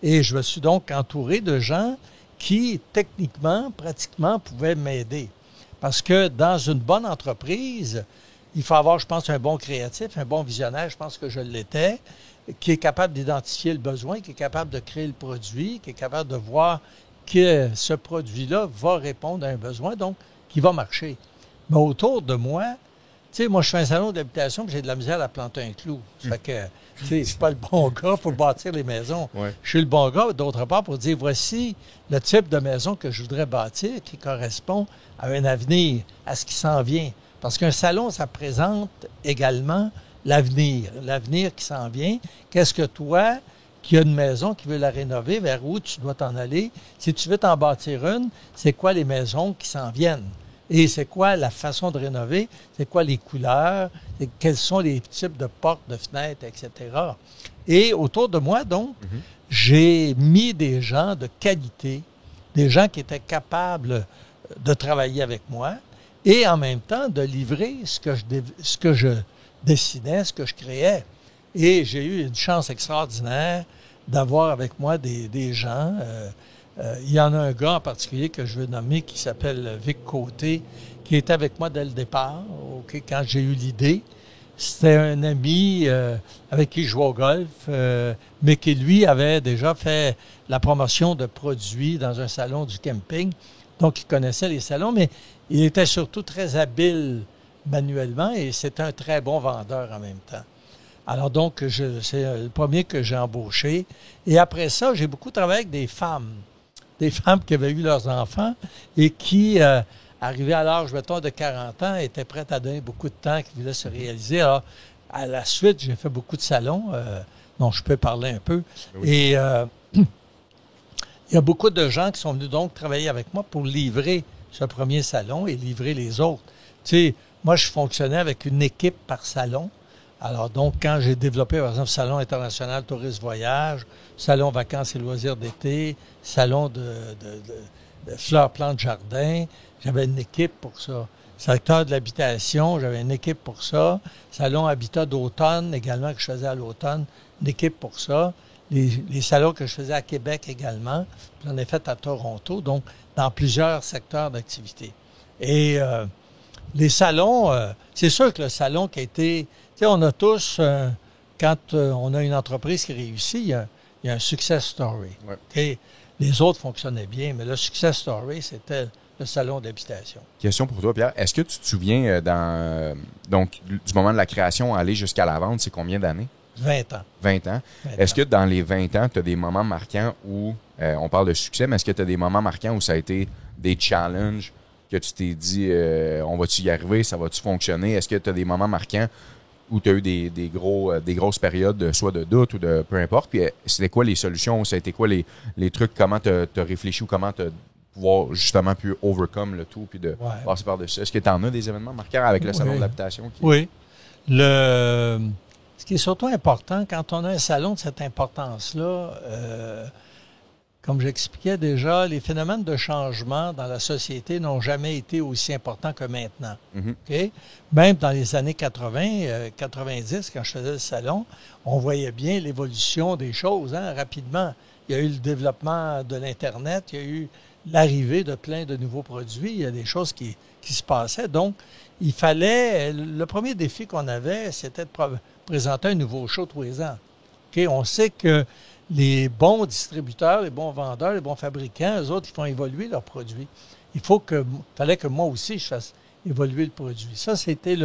Et je me suis donc entouré de gens qui, techniquement, pratiquement, pouvaient m'aider. Parce que dans une bonne entreprise, il faut avoir, je pense, un bon créatif, un bon visionnaire, je pense que je l'étais, qui est capable d'identifier le besoin, qui est capable de créer le produit, qui est capable de voir que ce produit-là va répondre à un besoin, donc qui va marcher. Mais autour de moi, tu sais, moi, je fais un salon d'habitation et j'ai de la misère à planter un clou. Ça fait que, tu sais, je suis pas le bon gars pour bâtir les maisons. Ouais. Je suis le bon gars, d'autre part, pour dire, voici le type de maison que je voudrais bâtir qui correspond à un avenir, à ce qui s'en vient. Parce qu'un salon, ça présente également l'avenir qui s'en vient. Qu'est-ce que toi, qui as une maison, qui veut la rénover, vers où tu dois t'en aller? Si tu veux t'en bâtir une, c'est quoi les maisons qui s'en viennent? Et c'est quoi la façon de rénover? C'est quoi les couleurs? Quels sont les types de portes, de fenêtres, etc. Et autour de moi, donc, j'ai mis des gens de qualité, des gens qui étaient capables de travailler avec moi et en même temps de livrer ce que je dessinais, ce que je créais. Et j'ai eu une chance extraordinaire d'avoir avec moi des gens... il y en a un gars en particulier que je veux nommer qui s'appelle Vic Côté, qui était avec moi dès le départ, quand j'ai eu l'idée. C'était un ami avec qui je jouais au golf, mais qui, lui, avait déjà fait la promotion de produits dans un salon du camping. Donc, il connaissait les salons, mais il était surtout très habile manuellement et c'était un très bon vendeur en même temps. Alors donc, c'est le premier que j'ai embauché. Et après ça, j'ai beaucoup travaillé avec des femmes qui avaient eu leurs enfants et qui, arrivaient à l'âge, mettons, de 40 ans, étaient prêtes à donner beaucoup de temps, qui voulaient se réaliser. Alors, à la suite, j'ai fait beaucoup de salons dont je peux parler un peu. Oui. Et il y a beaucoup de gens qui sont venus donc travailler avec moi pour livrer ce premier salon et livrer les autres. Tu sais, moi, je fonctionnais avec une équipe par salon. Alors donc, quand j'ai développé, par exemple, Salon international tourisme voyage, Salon vacances et loisirs d'été, Salon de fleurs, plantes, jardin, j'avais une équipe pour ça. Secteur de l'habitation, j'avais une équipe pour ça. Salon habitat d'automne, également, que je faisais à l'automne, une équipe pour ça. Les salons que je faisais à Québec également, j'en ai fait à Toronto, donc dans plusieurs secteurs d'activité. Et les salons, c'est sûr que le salon qui a été... Tu sais, on a tous, quand on a une entreprise qui réussit, il y a un success story. Ouais. Okay? Les autres fonctionnaient bien, mais le success story, c'était le salon d'habitation. Question pour toi, Pierre. Est-ce que tu te souviens donc, du moment de la création à aller jusqu'à la vente, c'est combien d'années? 20 ans. 20 ans. Est-ce que dans les 20 ans, tu as des moments marquants où, on parle de succès, mais est-ce que tu as des moments marquants où ça a été des challenges, que tu t'es dit, on va-tu y arriver, ça va-tu fonctionner? Est-ce que tu as des moments marquants où tu as eu des grosses périodes, soit de doute ou de peu importe? Puis c'était quoi les solutions? Ça a été quoi les trucs? Comment tu as réfléchi ou comment tu as pouvoir justement plus overcome le tout puis de passer par-dessus. Est-ce que tu en as des événements marquants avec le salon de l'habitation? Oui. Ce qui est surtout important, quand on a un salon de cette importance-là, comme j'expliquais déjà, les phénomènes de changement dans la société n'ont jamais été aussi importants que maintenant. Okay? Même dans les années 80, 90, quand je faisais le salon, on voyait bien l'évolution des choses rapidement. Il y a eu le développement de l'Internet, il y a eu l'arrivée de plein de nouveaux produits, il y a des choses qui se passaient. Donc, il fallait... Le premier défi qu'on avait, c'était de présenter un nouveau show tous les ans. Okay? On sait que les bons distributeurs, les bons vendeurs, les bons fabricants, eux autres, ils font évoluer leurs produits. Fallait que moi aussi, je fasse évoluer le produit. Ça, c'était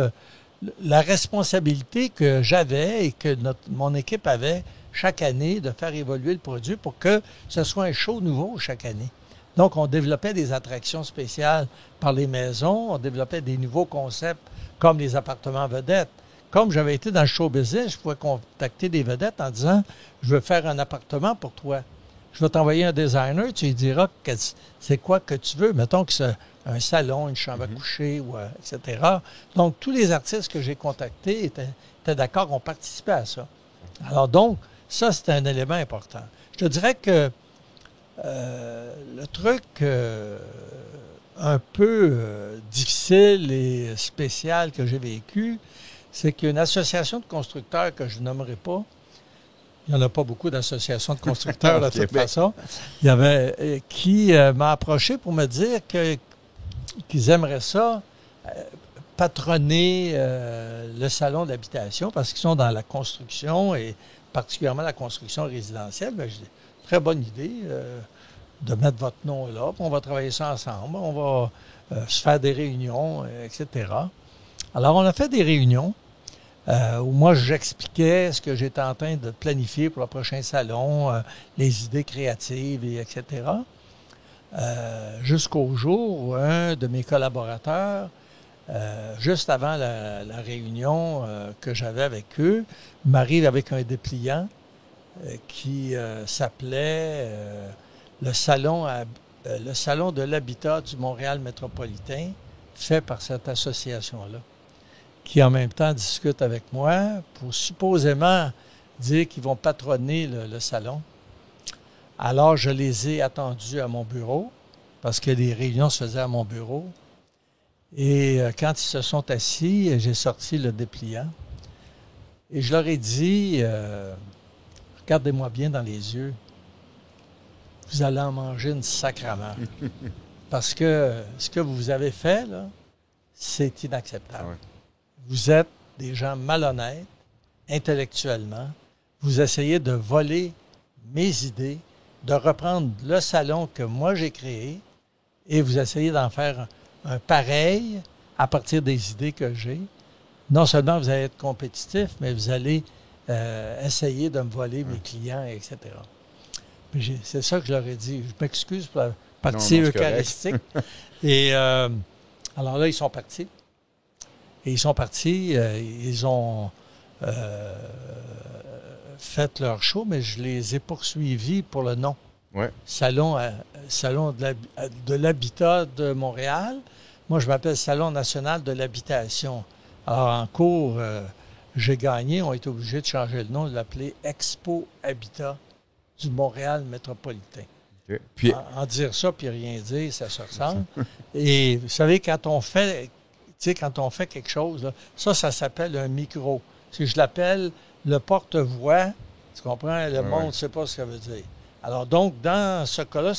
la responsabilité que j'avais et que mon équipe avait chaque année de faire évoluer le produit pour que ce soit un show nouveau chaque année. Donc, on développait des attractions spéciales par les maisons, on développait des nouveaux concepts comme les appartements vedettes. Comme j'avais été dans le show business, je pouvais contacter des vedettes en disant « Je veux faire un appartement pour toi. Je vais t'envoyer un designer, tu lui diras c'est quoi que tu veux. Mettons que c'est un salon, une chambre à coucher, etc. » Donc, tous les artistes que j'ai contactés étaient d'accord, ont participé à ça. Alors donc, ça, c'était un élément important. Je te dirais que le truc un peu difficile et spécial que j'ai vécu, c'est qu'une association de constructeurs que je nommerai pas, il n'y en a pas beaucoup d'associations de constructeurs de toute façon, il y avait qui m'a approché pour me dire qu'ils aimeraient ça, patronner le salon d'habitation parce qu'ils sont dans la construction et particulièrement la construction résidentielle. Bien, j'ai dit, très bonne idée de mettre votre nom là, puis on va travailler ça ensemble, on va se faire des réunions, etc. Alors, on a fait des réunions où moi, j'expliquais ce que j'étais en train de planifier pour le prochain salon, les idées créatives, etc. Jusqu'au jour où un de mes collaborateurs, juste avant la réunion que j'avais avec eux, m'arrive avec un dépliant qui s'appelait le salon de l'habitat du Montréal métropolitain, fait par cette association-là, qui en même temps discute avec moi pour supposément dire qu'ils vont patronner le salon. Alors, je les ai attendus à mon bureau, parce que les réunions se faisaient à mon bureau. Et quand ils se sont assis, j'ai sorti le dépliant. Et je leur ai dit, regardez-moi bien dans les yeux, vous allez en manger une sacrament. Parce que ce que vous avez fait, là, c'est inacceptable. Ouais. Vous êtes des gens malhonnêtes, intellectuellement. Vous essayez de voler mes idées, de reprendre le salon que moi j'ai créé et vous essayez d'en faire un pareil à partir des idées que j'ai. Non seulement vous allez être compétitif, mais vous allez essayer de me voler mes clients, etc. C'est ça que je leur ai dit. Je m'excuse pour la partie eucharistique. Et alors là, ils sont partis. Et ils sont partis, ils ont fait leur show, mais je les ai poursuivis pour le nom. Ouais. Salon de l'habitat de Montréal. Moi, je m'appelle Salon national de l'habitation. Alors, en cours, j'ai gagné. On a été obligés de changer le nom, de l'appeler Expo Habitat du Montréal métropolitain. Okay. Puis, en dire ça, puis rien dire, ça se ressemble. Et vous savez, quand on fait quelque chose, là, ça s'appelle un micro. Si je l'appelle le porte-voix, tu comprends? Le monde ne sait pas ce que ça veut dire. Alors donc, dans ce cas-là,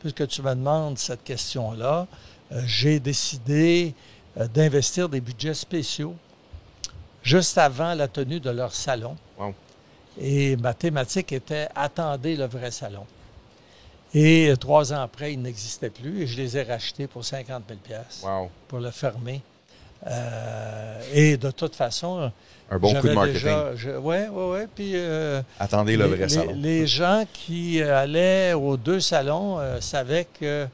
puisque tu me demandes cette question-là, j'ai décidé d'investir des budgets spéciaux juste avant la tenue de leur salon. Wow. Et ma thématique était « Attendez le vrai salon ». Et 3 ans après, ils n'existaient plus et je les ai rachetés pour 50 000 wow. pour le fermer. Et de toute façon... Un bon coup de marketing. Oui. Puis, attendez le vrai salon. Les gens qui allaient aux 2 salons savaient que...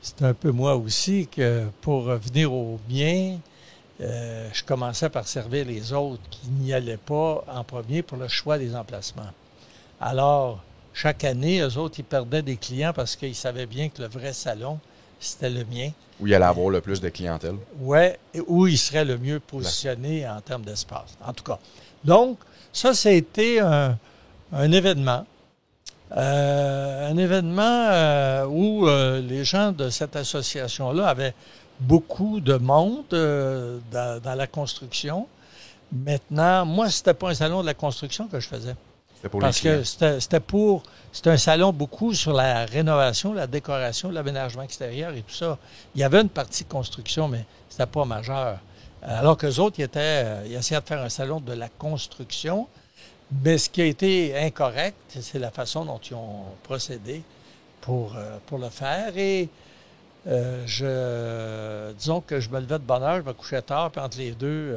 C'est un peu moi aussi que pour venir au mien, je commençais par servir les autres qui n'y allaient pas en premier pour le choix des emplacements. Alors, chaque année, eux autres, ils perdaient des clients parce qu'ils savaient bien que le vrai salon, c'était le mien. Où il allait avoir le plus de clientèle. Oui, où il serait le mieux positionné en termes d'espace, en tout cas. Donc, ça a été un événement. Un événement où les gens de cette association-là avaient beaucoup de monde dans la construction. Maintenant, moi, c'était pas un salon de la construction que je faisais. C'était pour Parce les que c'était un salon beaucoup sur la rénovation, la décoration, l'aménagement extérieur et tout ça. Il y avait une partie construction, mais c'était pas majeur. Alors qu'eux autres, ils essayaient de faire un salon de la construction. Mais ce qui a été incorrect, c'est la façon dont ils ont procédé pour le faire. Et disons que je me levais de bonne heure, je me couchais tard, puis entre les deux,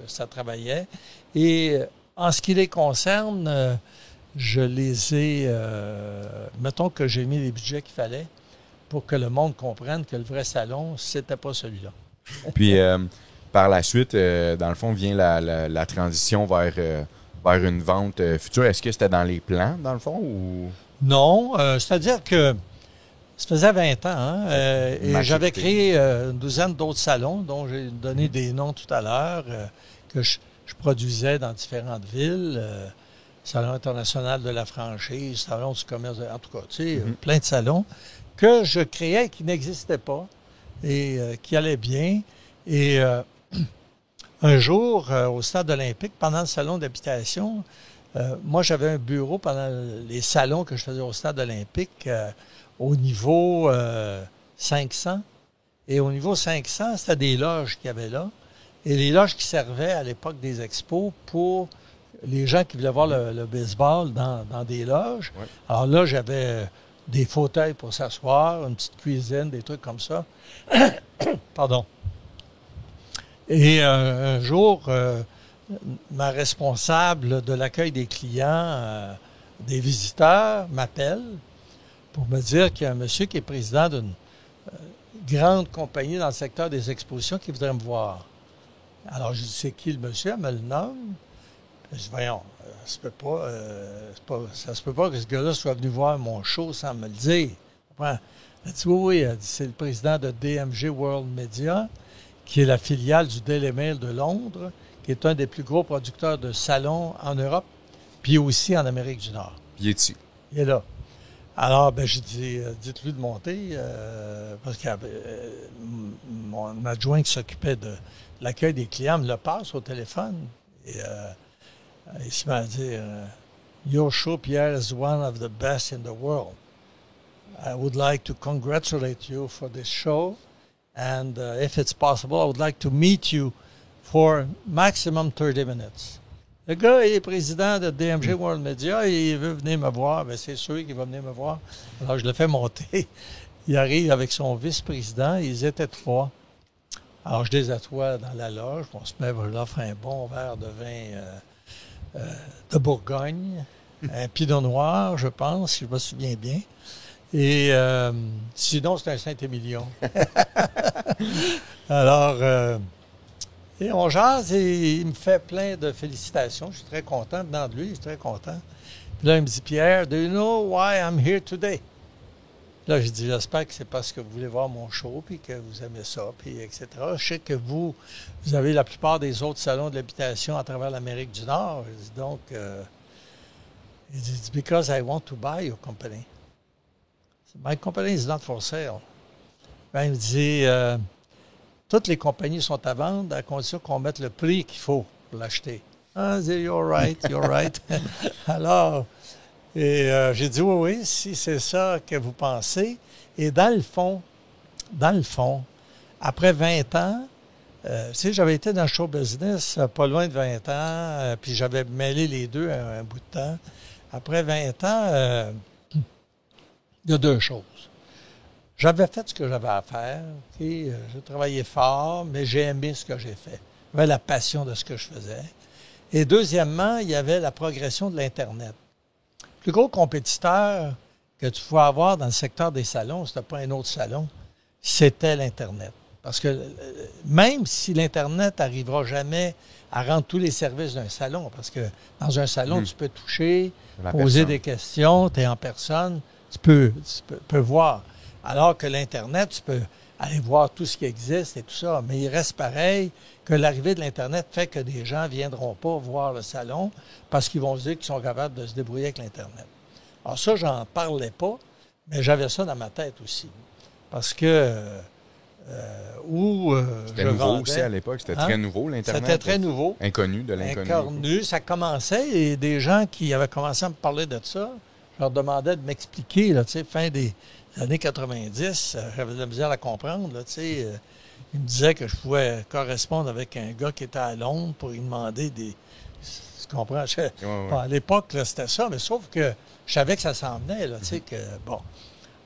ça travaillait. Et en ce qui les concerne, je les ai... mettons que j'ai mis les budgets qu'il fallait pour que le monde comprenne que le vrai salon, c'était pas celui-là. Puis, par la suite, dans le fond, vient la transition vers une vente future. Est-ce que c'était dans les plans, dans le fond, ou... Non, c'est-à-dire que ça faisait 20 ans, hein, et j'avais créé une douzaine d'autres salons, dont j'ai donné des noms tout à l'heure, que je produisais dans différentes villes. Salon international de la franchise, Salon du commerce, en tout cas, tu sais, plein de salons que je créais et qui n'existaient pas et qui allaient bien. Et un jour, au stade olympique, pendant le salon d'habitation, moi, j'avais un bureau pendant les salons que je faisais au stade olympique au niveau 500. Et au niveau 500, c'était des loges qu'il y avait là. Et les loges qui servaient à l'époque des expos pour les gens qui voulaient voir le baseball dans des loges. Ouais. Alors là, j'avais des fauteuils pour s'asseoir, une petite cuisine, des trucs comme ça. Pardon. Et un jour, ma responsable de l'accueil des clients, des visiteurs, m'appelle pour me dire qu'il y a un monsieur qui est président d'une grande compagnie dans le secteur des expositions qui voudrait me voir. Alors, je dis, c'est qui le monsieur? Elle me le nomme. Je dis, voyons, ça se peut pas que ce gars-là soit venu voir mon show sans me le dire. Elle dit, oui, elle dit, c'est le président de DMG World Media, qui est la filiale du Daily Mail de Londres, qui est un des plus gros producteurs de salons en Europe, puis aussi en Amérique du Nord. Il est ici. Il est là. Alors, j'ai dit, dites-lui de monter, parce que mon adjoint qui s'occupait de l'accueil des clients me le passe au téléphone. Et il se met à dire, your show, Pierre, is one of the best in the world. I would like to congratulate you for this show. And if it's possible, I would like to meet you for maximum 30 minutes. Le gars est président de DMG World Media et il veut venir me voir. Bien, c'est sûr qu'il va venir me voir. Alors, je le fais monter. Il arrive avec son vice-président. Ils étaient trois. Alors, je les assois dans la loge. On se met, je leur offre un bon verre de vin de Bourgogne. Un pinot noir, je pense, si je me souviens bien. Et sinon, c'est un Saint-Émilion. Alors, et on jase et il me fait plein de félicitations. Je suis très content venant de lui, je suis très content. Puis là, il me dit, Pierre, do you know why I'm here today? Puis là, je dis, j'espère que c'est parce que vous voulez voir mon show, puis que vous aimez ça, puis etc. Je sais que vous avez la plupart des autres salons de l'habitation à travers l'Amérique du Nord. Je dis, donc, il dit, it's because I want to buy your company. My company is not for sale. Ben, il me dit, toutes les compagnies sont à vendre à condition qu'on mette le prix qu'il faut pour l'acheter. Ah, je dis, you're right. Alors, j'ai dit, oui, si c'est ça que vous pensez. Et dans le fond, après 20 ans, tu sais, j'avais été dans le show business pas loin de 20 ans, puis j'avais mêlé les deux un bout de temps. Après 20 ans, il y a deux choses. J'avais fait ce que j'avais à faire. J'ai travaillé fort, mais j'ai aimé ce que j'ai fait. J'avais la passion de ce que je faisais. Et deuxièmement, il y avait la progression de l'Internet. Le plus gros compétiteur que tu pouvais avoir dans le secteur des salons, c'était pas un autre salon, c'était l'Internet. Parce que même si l'Internet n'arrivera jamais à rendre tous les services d'un salon. Parce que dans un salon, tu peux toucher, La poser personne. des questions, tu es en personne, tu peux voir. Alors que l'Internet, tu peux aller voir tout ce qui existe et tout ça. Mais il reste pareil que l'arrivée de l'Internet fait que des gens ne viendront pas voir le salon parce qu'ils vont se dire qu'ils sont capables de se débrouiller avec l'Internet. Alors ça, j'en parlais pas, mais j'avais ça dans ma tête aussi. Parce que C'était nouveau aussi à l'époque. C'était très nouveau, l'Internet. C'était très nouveau. Inconnu de l'inconnu. Inconnu. Ça commençait et des gens qui avaient commencé à me parler de ça, je leur demandais de m'expliquer, là, tu sais, fin des années 90, j'avais de la misère à comprendre, là, tu sais. Ils me disaient que je pouvais correspondre avec un gars qui était à Londres pour lui demander des... Tu comprends? Bon, à l'époque, là, c'était ça, mais sauf que je savais que ça s'en venait, là, tu sais, que... Bon.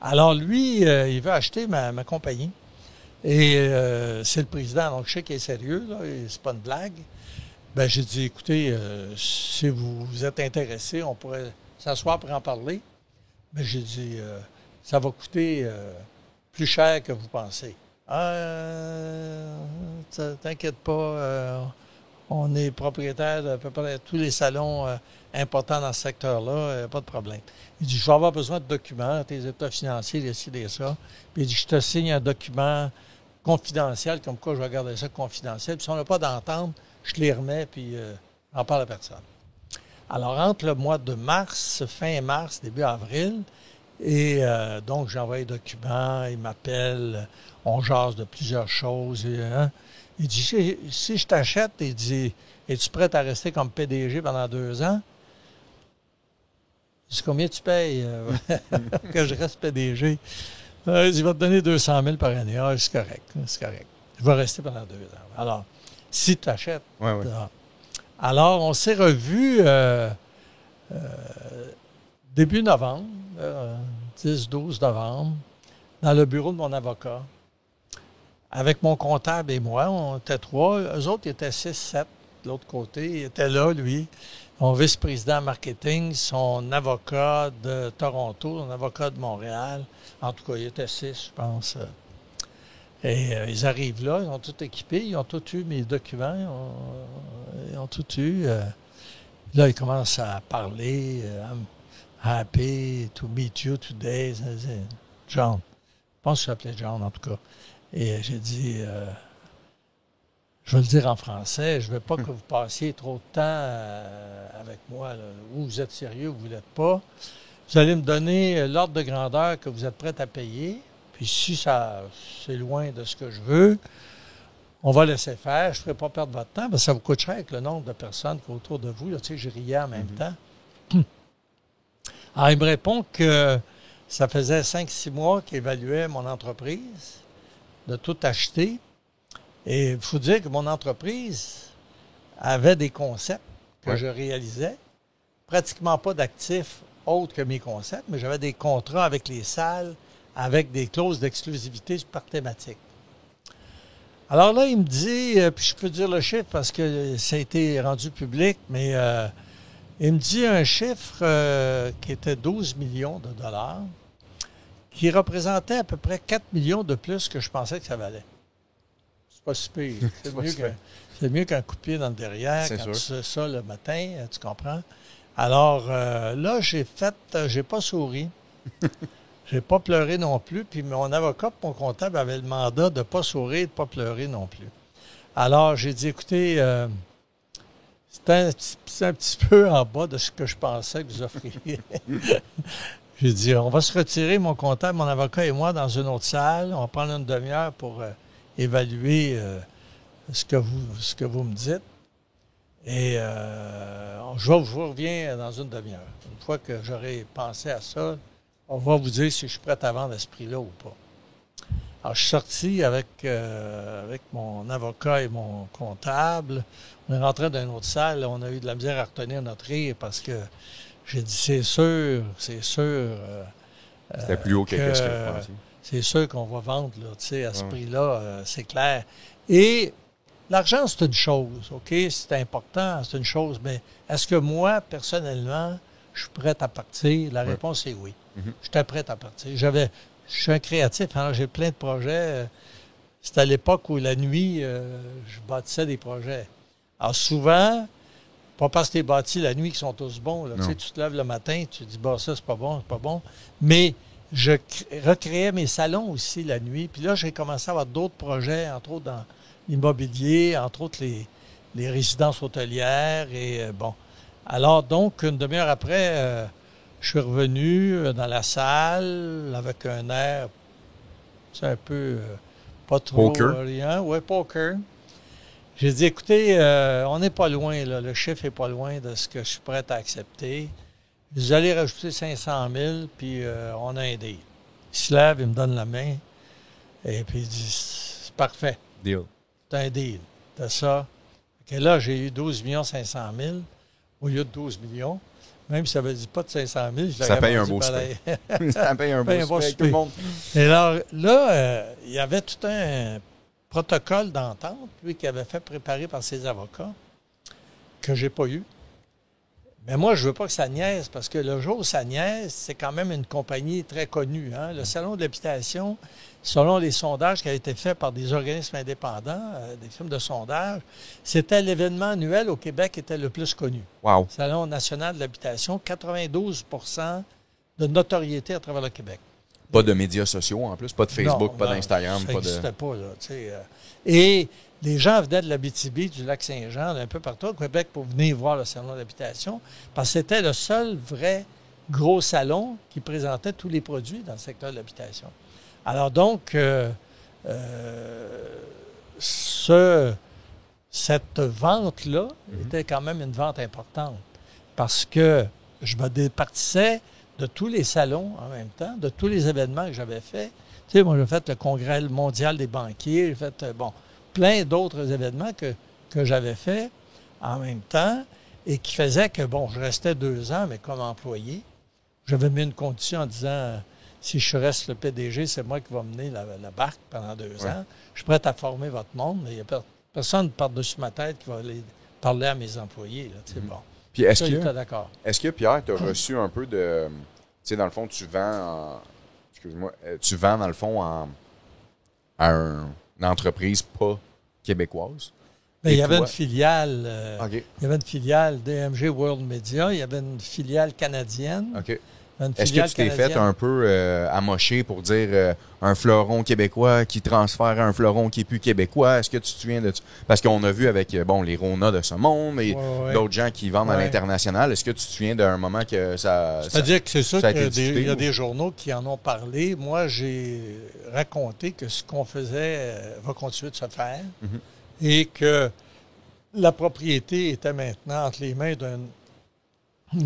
Alors, lui, il veut acheter ma compagnie. Et c'est le président, donc je sais qu'il est sérieux, là, et c'est pas une blague. Ben j'ai dit, écoutez, si vous êtes intéressé, on pourrait s'asseoir pour en parler. Mais j'ai dit, ça va coûter plus cher que vous pensez. T'inquiète pas, on est propriétaire d'à peu près tous les salons importants dans ce secteur-là, pas de problème. Il dit, je vais avoir besoin de documents, tes états financiers, les ci, les ça. Puis il dit, je te signe un document confidentiel, comme quoi je vais garder ça confidentiel. Puis si on n'a pas d'entente, je te les remets, puis j'en parle à personne. Alors, entre le mois de mars, fin mars, début avril, et donc j'envoie les documents, il m'appelle, on jase de plusieurs choses. Et, il dit, si je t'achète, il dit, es-tu prêt à rester comme PDG pendant 2 ans? Je dis, combien tu payes que je reste PDG? Il va te donner 200 000 par année. Ah, c'est correct, c'est correct. Je vais rester pendant 2 ans. Alors, si tu achètes. Ouais. Alors, on s'est revus début novembre, 10-12 novembre, dans le bureau de mon avocat. Avec mon comptable et moi, on était 3. Eux autres, ils étaient 6-7 de l'autre côté. Il était là, lui, mon vice-président marketing, son avocat de Toronto, son avocat de Montréal. En tout cas, il était 6, je pense. Et ils arrivent là, ils ont tout équipé, ils ont tout eu mes documents, ils ont tout eu. Là, ils commencent à parler. I'm happy to meet you today. John. Je pense que je s'appelait John, en tout cas. Et j'ai dit, je vais le dire en français, je ne veux pas que vous passiez trop de temps avec moi. Là. Ou vous êtes sérieux ou vous ne l'êtes pas. Vous allez me donner l'ordre de grandeur que vous êtes prêt à payer. Puis si c'est loin de ce que je veux, on va laisser faire. Je ne ferai pas perdre votre temps, parce que ça vous coûte cher avec le nombre de personnes qui sont autour de vous. Là, tu sais, je riais en même temps. Alors, il me répond que ça faisait 5-6 mois qu'il évaluait mon entreprise, de tout acheter. Et il faut dire que mon entreprise avait des concepts que je réalisais. Pratiquement pas d'actifs autres que mes concepts, mais j'avais des contrats avec les salles, avec des clauses d'exclusivité par thématique. Alors là, il me dit, puis je peux dire le chiffre parce que ça a été rendu public, mais il me dit un chiffre qui était 12 millions de dollars, qui représentait à peu près 4 millions de plus que je pensais que ça valait. C'est pas si pire. C'est mieux qu'un coup de pied dans le derrière quand tu sais ça le matin, tu comprends? Alors là, j'ai pas souri. J'ai pas pleuré non plus. Puis mon avocat, mon comptable avait le mandat de ne pas sourire et de ne pas pleurer non plus. Alors, j'ai dit, écoutez, c'est un petit peu en bas de ce que je pensais que vous offririez. J'ai dit, on va se retirer, mon comptable, mon avocat et moi, dans une autre salle. On va prendre une demi-heure pour évaluer ce que vous me dites. Et je vous reviens dans une demi-heure. Une fois que j'aurai pensé à ça, on va vous dire si je suis prêt à vendre à ce prix-là ou pas. Alors, je suis sorti avec mon avocat et mon comptable. On est rentré dans une autre salle. On a eu de la misère à retenir notre rire parce que j'ai dit, c'est sûr. C'était plus haut que ce que je pensais. C'est sûr qu'on va vendre là, à ce prix-là, c'est clair. Et l'argent, c'est une chose, OK? C'est important, c'est une chose. Mais est-ce que moi, personnellement, je suis prêt à partir? La réponse est oui. J'étais prêt à partir. Je suis un créatif, alors j'ai plein de projets. C'était à l'époque où la nuit, je bâtissais des projets. Alors souvent, pas parce que t'es bâti la nuit qu'ils sont tous bons. Là. Tu sais, tu te lèves le matin, tu te dis, bah ça, c'est pas bon. Mais je recréais mes salons aussi la nuit. Puis là, j'ai commencé à avoir d'autres projets, entre autres dans l'immobilier, entre autres les résidences hôtelières. Et bon. Alors donc, une demi-heure après, je suis revenu dans la salle avec un air, c'est un peu pas trop Poker. rien. Oui, poker. J'ai dit, écoutez, on n'est pas loin, là. Le chiffre n'est pas loin de ce que je suis prêt à accepter. Vous allez rajouter 500 000, puis on a un deal. Il se lève, il me donne la main, et puis il dit, c'est parfait. Deal. C'est un deal. C'est ça. Et là, j'ai eu 12 500 000 au lieu de 12 millions. Même si ça ne veut dire pas de 500 000, je Ça paye un vendu beau pareil. Ça paye un beau souper. Tout le monde. Et alors, là, il y avait tout un protocole d'entente, lui, qui avait fait préparer par ses avocats, que j'ai pas eu. Mais moi, je veux pas que ça niaise, parce que le jour où ça niaise, c'est quand même une compagnie très connue. Hein? Le Salon de l'habitation, selon les sondages qui avaient été faits par des organismes indépendants, des firmes de sondage, c'était l'événement annuel au Québec qui était le plus connu. Wow. Salon national de l'habitation, 92 de notoriété à travers le Québec. Pas de médias sociaux en plus, pas de Facebook, Non, pas non, d'Instagram. ça Pas de... n'existait pas, là. Tu sais, et les gens venaient de l'Abitibi, du Lac-Saint-Jean, d'un peu partout au Québec pour venir voir le salon d'habitation, parce que c'était le seul vrai gros salon qui présentait tous les produits dans le secteur de l'habitation. Alors donc, cette vente-là était quand même une vente importante, parce que je me départissais de tous les salons en même temps, de tous les événements que j'avais faits. Tu sais, moi, j'ai fait le congrès mondial des banquiers, j'ai fait, plein d'autres événements que j'avais faits en même temps et qui faisaient que, je restais 2 ans, mais comme employé. J'avais mis une condition en disant, si je reste le PDG, c'est moi qui va mener la barque pendant 2 ans. Je suis prêt à former votre monde, mais il n'y a personne par-dessus ma tête qui va aller parler à mes employés. Là, tu sais, bon. Puis est-ce que Pierre, tu as reçu un peu de... Tu sais, dans le fond, tu vends dans le fond à une entreprise pas québécoise? Bien, il y avait une filiale. OK. Il y avait une filiale DMG World Media. Il y avait une filiale canadienne. OK. Est-ce que tu t'es fait un peu amocher pour dire un fleuron québécois qui transfère un fleuron qui est plus québécois? Est-ce que tu te souviens de ça? Parce qu'on a vu avec les Rona de ce monde et d'autres gens qui vendent à l'international. Est-ce que tu te souviens d'un moment que ça... C'est-à-dire que c'est ça qu'il y a des journaux qui en ont parlé. Moi, j'ai raconté que ce qu'on faisait va continuer de se faire et que la propriété était maintenant entre les mains d'un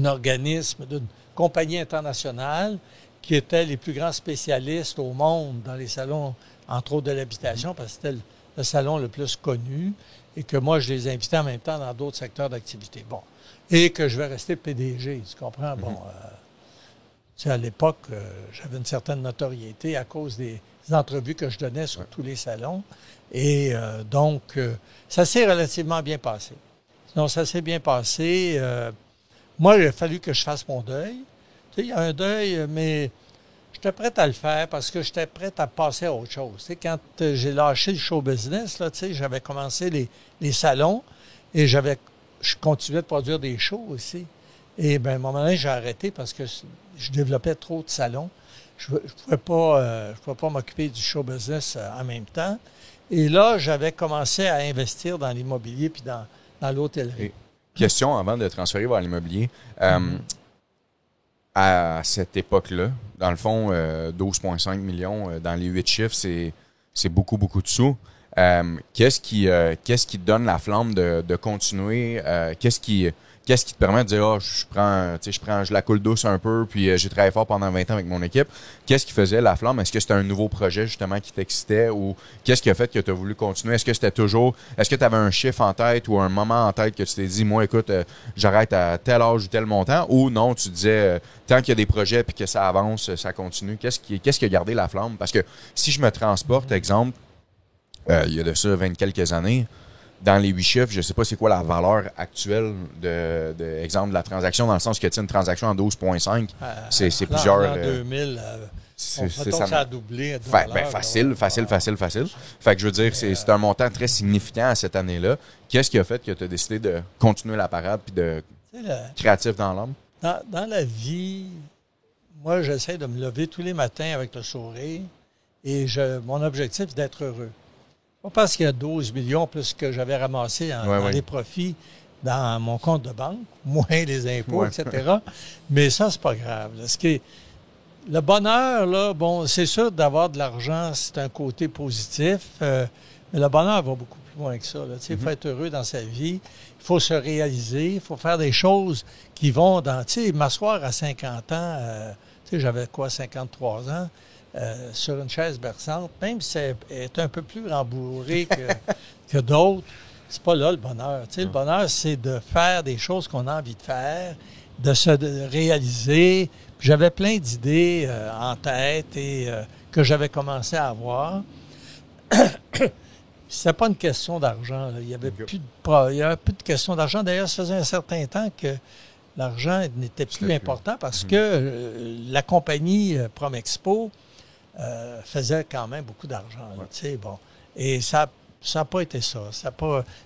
organisme, d'une compagnie internationale qui étaient les plus grands spécialistes au monde dans les salons, entre autres de l'habitation, parce que c'était le salon le plus connu, et que moi, je les invitais en même temps dans d'autres secteurs d'activité. Bon. Et que je vais rester PDG, tu comprends? Bon, tu sais, à l'époque, j'avais une certaine notoriété à cause des entrevues que je donnais sur tous les salons. Et donc, ça s'est relativement bien passé. Donc, ça s'est bien passé. Moi, il a fallu que je fasse mon deuil. Tu sais, il y a un deuil, mais j'étais prêt à le faire parce que j'étais prêt à passer à autre chose. Tu sais, quand j'ai lâché le show business, là, tu sais, j'avais commencé les salons et je continuais de produire des shows aussi. Et bien, à un moment donné, j'ai arrêté parce que je développais trop de salons. Je ne pouvais pas m'occuper du show business en même temps. Et là, j'avais commencé à investir dans l'immobilier puis dans l'hôtellerie. Question avant de transférer vers l'immobilier. À cette époque-là, dans le fond, 12,5 millions dans les 8 chiffres, c'est beaucoup, beaucoup de sous. Qu'est-ce qui te donne la flamme de continuer? Qu'est-ce qui te permet de dire je la coule douce un peu, puis j'ai travaillé fort pendant 20 ans avec mon équipe. Qu'est-ce qui faisait la flamme? Est-ce que c'était un nouveau projet justement qui t'excitait ou qu'est-ce qui a fait que tu as voulu continuer? Est-ce que tu avais un chiffre en tête ou un moment en tête que tu t'es dit, moi écoute, j'arrête à tel âge ou tel montant, ou non, tu disais tant qu'il y a des projets puis que ça avance, ça continue. Qu'est-ce qui a gardé la flamme? Parce que si je me transporte, exemple, il y a de ça 20 quelques années, dans les 8 chiffres, je ne sais pas c'est quoi la valeur actuelle exemple de la transaction, dans le sens que tu as une transaction en 12,5, c'est plusieurs... En 2000, C'est ça a doublé. Facile. Fait que je veux dire, c'est un montant très significant à cette année-là. Qu'est-ce qui a fait que tu as décidé de continuer la parade puis de créatif dans l'âme? Dans la vie, moi, j'essaie de me lever tous les matins avec le sourire et mon objectif, c'est d'être heureux. Pas parce qu'il y a 12 millions plus que j'avais ramassé dans les profits dans mon compte de banque, moins les impôts, etc. Mais ça, c'est pas grave. Le bonheur, là, bon, c'est sûr d'avoir de l'argent, c'est un côté positif, mais le bonheur va beaucoup plus loin que ça. Il faut être heureux dans sa vie, il faut se réaliser, il faut faire des choses qui vont dans... Tu sais, m'asseoir à 50 ans, j'avais 53 ans, sur une chaise berçante, même si elle est un peu plus rembourrée que d'autres, c'est pas là le bonheur. Le bonheur, c'est de faire des choses qu'on a envie de faire, de réaliser. Puis j'avais plein d'idées en tête et que j'avais commencé à avoir. C'était pas une question d'argent. Il y avait plus de question d'argent. D'ailleurs, ça faisait un certain temps que l'argent n'était plus important parce que la compagnie Promexpo faisait quand même beaucoup d'argent. Bon. Et ça n'a pas été ça.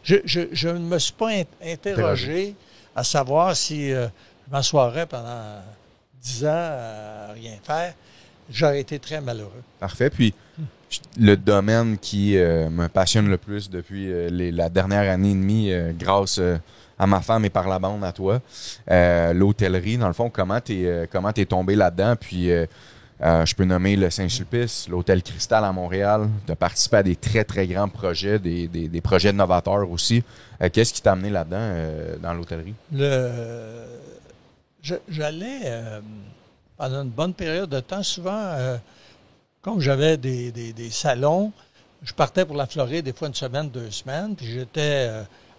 Je ne me suis pas interrogé à savoir si je m'assoirais pendant 10 ans à rien faire. J'aurais été très malheureux. Parfait. Puis, le domaine qui me passionne le plus depuis la dernière année et demie, grâce à ma femme et par la bande à toi, l'hôtellerie, dans le fond, comment t'es tombé là-dedans? Puis, je peux nommer le Saint-Sulpice, l'Hôtel Cristal à Montréal, de participer à des très, très grands projets, des projets novateurs aussi. Qu'est-ce qui t'a amené là-dedans, dans l'hôtellerie? J'allais, pendant une bonne période de temps, souvent, comme j'avais des salons, je partais pour la Floride des fois une semaine, 2 semaines, puis j'étais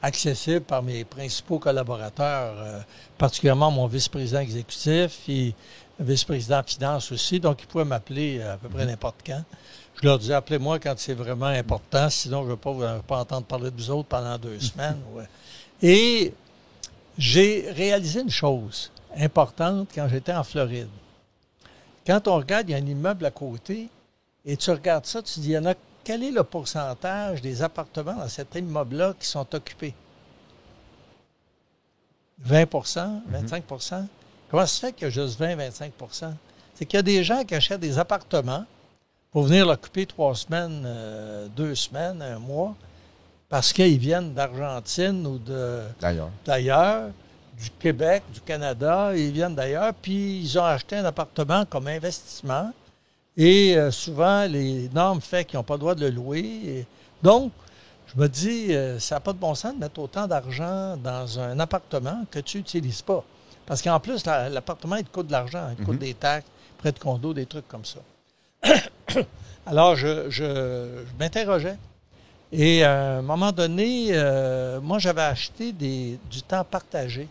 accessible par mes principaux collaborateurs, particulièrement mon vice-président exécutif et vice-président finance aussi, donc ils pouvaient m'appeler à peu près n'importe quand. Je leur disais, appelez-moi quand c'est vraiment important, sinon je ne veux pas entendre parler de vous autres pendant 2 semaines. Et j'ai réalisé une chose importante quand j'étais en Floride. Quand on regarde, il y a un immeuble à côté, et tu regardes ça, tu dis, quel est le pourcentage des appartements dans cet immeuble-là qui sont occupés? 20 25 Comment ça se fait qu'il y a juste 20-25 C'est qu'il y a des gens qui achètent des appartements pour venir l'occuper 3 semaines, 2 semaines, 1 mois, parce qu'ils viennent d'Argentine ou d'ailleurs, du Québec, du Canada, ils viennent d'ailleurs, puis ils ont acheté un appartement comme investissement. Et souvent, les normes font qu'ils n'ont pas le droit de le louer. Et donc, je me dis, ça n'a pas de bon sens de mettre autant d'argent dans un appartement que tu n'utilises pas. Parce qu'en plus, l'appartement, il te coûte de l'argent. Il te coûte des taxes, prêts de condo, des trucs comme ça. Alors, je m'interrogeais. Et à un moment donné, moi, j'avais acheté du temps partagé.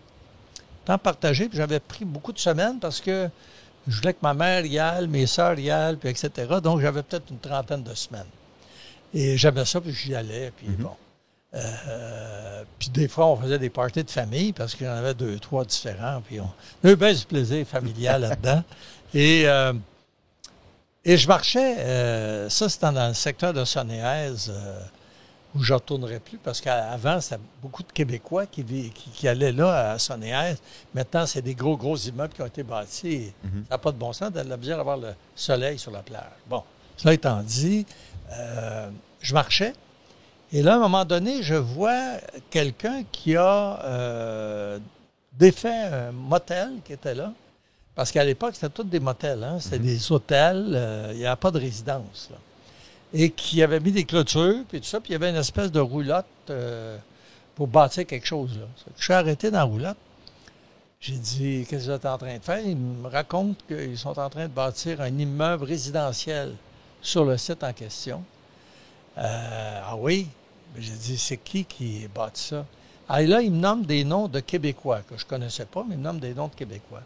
Temps partagé, puis j'avais pris beaucoup de semaines parce que je voulais que ma mère y aille, mes sœurs y aillent, puis etc. Donc, j'avais peut-être une 30aine de semaines. Et j'aimais ça, puis j'y allais, puis bon. Puis des fois, on faisait des parties de famille parce qu'il y en avait 2, 3 différents. Puis on a eu bien du plaisir familial là-dedans. Et je marchais, ça c'était dans le secteur de Sonnéaise, où je ne retournerai plus parce qu'avant, c'était beaucoup de Québécois qui allaient là à Sonnéaise. Maintenant, c'est des gros immeubles qui ont été bâtis. Ça n'a pas de bon sens de la misère d'avoir le soleil sur la plage. Bon, cela étant dit, je marchais. Et là, à un moment donné, je vois quelqu'un qui a défait un motel qui était là. Parce qu'à l'époque, c'était tous des motels. Hein? C'était des hôtels. Il n'y avait pas de résidence. Là. Et qui avait mis des clôtures, puis tout ça. Puis il y avait une espèce de roulotte pour bâtir quelque chose. Là. Je suis arrêté dans la roulotte. J'ai dit, qu'est-ce que vous êtes en train de faire? Ils me racontent qu'ils sont en train de bâtir un immeuble résidentiel sur le site en question. Ah oui? J'ai dit, c'est qui bâtit ça? Ah, et là, il me nomme des noms de Québécois que je ne connaissais pas, mais il me nomme des noms de Québécois.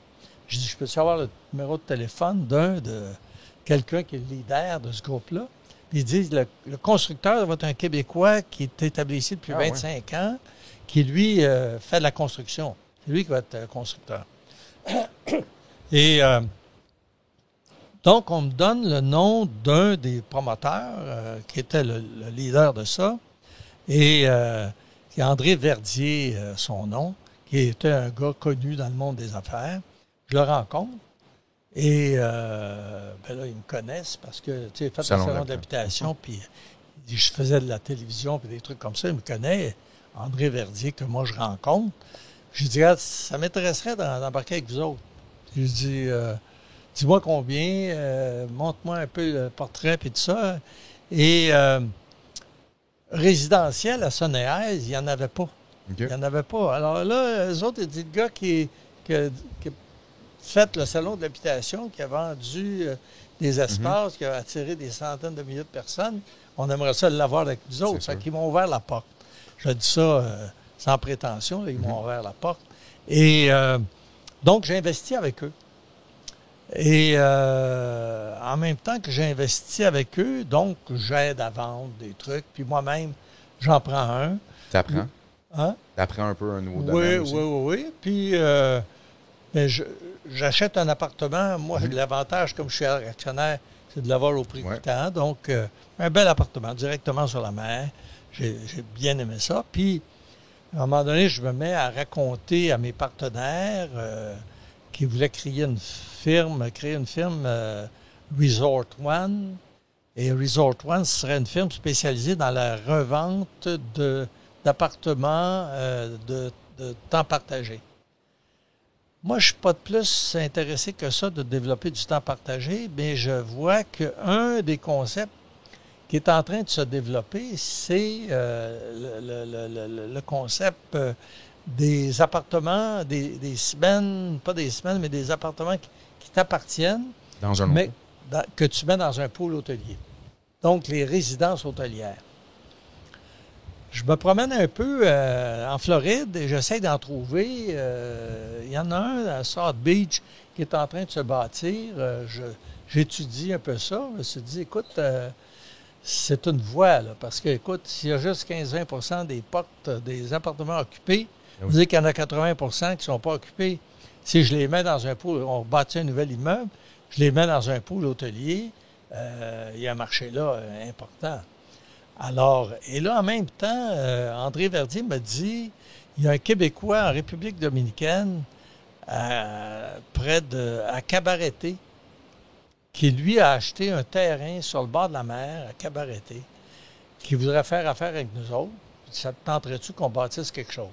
J'ai dit, je peux savoir le numéro de téléphone de quelqu'un qui est le leader de ce groupe-là. Puis ils disent, le constructeur va être un Québécois qui est établi ici depuis 25 ans, qui, lui, fait de la construction. C'est lui qui va être constructeur. Et Donc, on me donne le nom d'un des promoteurs qui était le leader de ça, et qui est André Verdier, son nom, qui était un gars connu dans le monde des affaires. Je le rencontre, et là, ils me connaissent parce que, tu sais, fait le salon d'habitation, puis je faisais de la télévision, puis des trucs comme ça. Il me connaît, André Verdier, que moi, je rencontre. J'ai dit, regarde, ça m'intéresserait d'embarquer avec vous autres. J'ai dit, dis-moi combien, montre-moi un peu le portrait, puis tout ça. Et résidentiel à Sonnéaise, il n'y en avait pas. Okay. Il n'y en avait pas. Alors là, eux autres, ils disent, le gars qui a fait le salon de l'habitation, qui a vendu des espaces, qui a attiré des centaines de milliers de personnes, on aimerait ça l'avoir avec nous autres. C'est qu'ils m'ont ouvert la porte. Je dis ça sans prétention, là, ils m'ont ouvert la porte. Et donc, j'ai investi avec eux. Et en même temps que j'ai investi avec eux, donc j'aide à vendre des trucs. Puis moi-même, j'en prends un. T'apprends? Hein? T'apprends un peu un nouveau domaine aussi? Oui. Puis j'achète un appartement. Moi, l'avantage, comme je suis actionnaire, c'est de l'avoir au prix coûtant. Donc, un bel appartement, directement sur la mer. J'ai bien aimé ça. Puis, à un moment donné, je me mets à raconter à mes partenaires qui voulaient créer une firme Resort One. Et Resort One, ce serait une firme spécialisée dans la revente d'appartements de temps partagé. Moi, je ne suis pas de plus intéressé que ça de développer du temps partagé, mais je vois qu'un des concepts qui est en train de se développer, c'est le concept des appartements, des semaines, pas des semaines, mais des appartements qui t'appartiennent, mais que tu mets dans un pôle hôtelier. Donc, les résidences hôtelières. Je me promène un peu en Floride et j'essaie d'en trouver. Il y en a un à South Beach qui est en train de se bâtir. J'étudie un peu ça. Je me suis dit, écoute, c'est une voie, là, parce que, écoute, s'il y a juste 15-20 des portes des appartements occupés, vous dites qu'il y en a 80 qui ne sont pas occupés. Si je les mets dans un pôle, on bâtit un nouvel immeuble, je les mets dans un pôle hôtelier, il y a un marché là important. Alors, et là, en même temps, André Verdier me dit, il y a un Québécois en République dominicaine, à Cabareté, qui, lui, a acheté un terrain sur le bord de la mer, à Cabareté, qui voudrait faire affaire avec nous autres. Ça te tenterait-tu qu'on bâtisse quelque chose?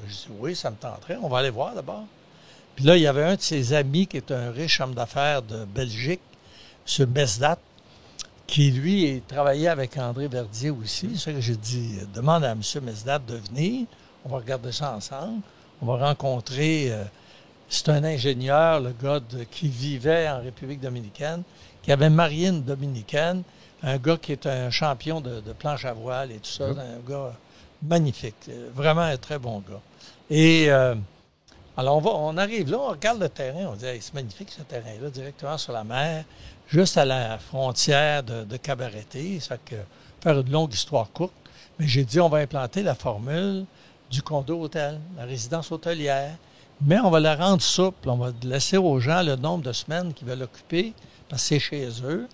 Je dis, oui, ça me tenterait. On va aller voir d'abord. Puis là, il y avait un de ses amis qui est un riche homme d'affaires de Belgique, M. Mesdat, qui, lui, travaillait avec André Verdier aussi. C'est ça que j'ai dit, demande à M. Mesdat de venir. On va regarder ça ensemble. On va rencontrer... c'est un ingénieur, le gars qui vivait en République dominicaine, qui avait marié une dominicaine, un gars qui est un champion de planche à voile et tout ça, un gars magnifique, vraiment un très bon gars. Et alors on arrive là, on regarde le terrain, on dit hey, c'est magnifique ce terrain-là, directement sur la mer, juste à la frontière de Cabareté. Ça fait que faire une longue histoire courte, mais j'ai dit on va implanter la formule du condo-hôtel, la résidence hôtelière. Mais on va la rendre souple. On va laisser aux gens le nombre de semaines qu'ils veulent l'occuper, parce que c'est chez eux.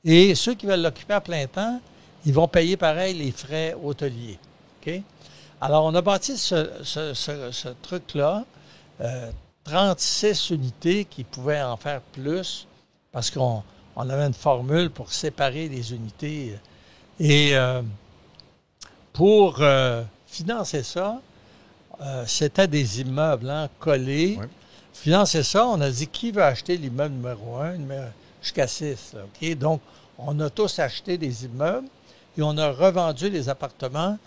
Et ceux qui veulent l'occuper à plein temps, ils vont payer pareil les frais hôteliers. Okay? Alors, on a bâti ce truc-là, 36 unités qui pouvaient en faire plus, parce qu'on avait une formule pour séparer les unités. Et pour financer ça, c'était des immeubles collés. Oui. Financer ça, on a dit qui veut acheter l'immeuble numéro 1, jusqu'à 6. Là, okay? Donc, on a tous acheté des immeubles et on a revendu les appartements.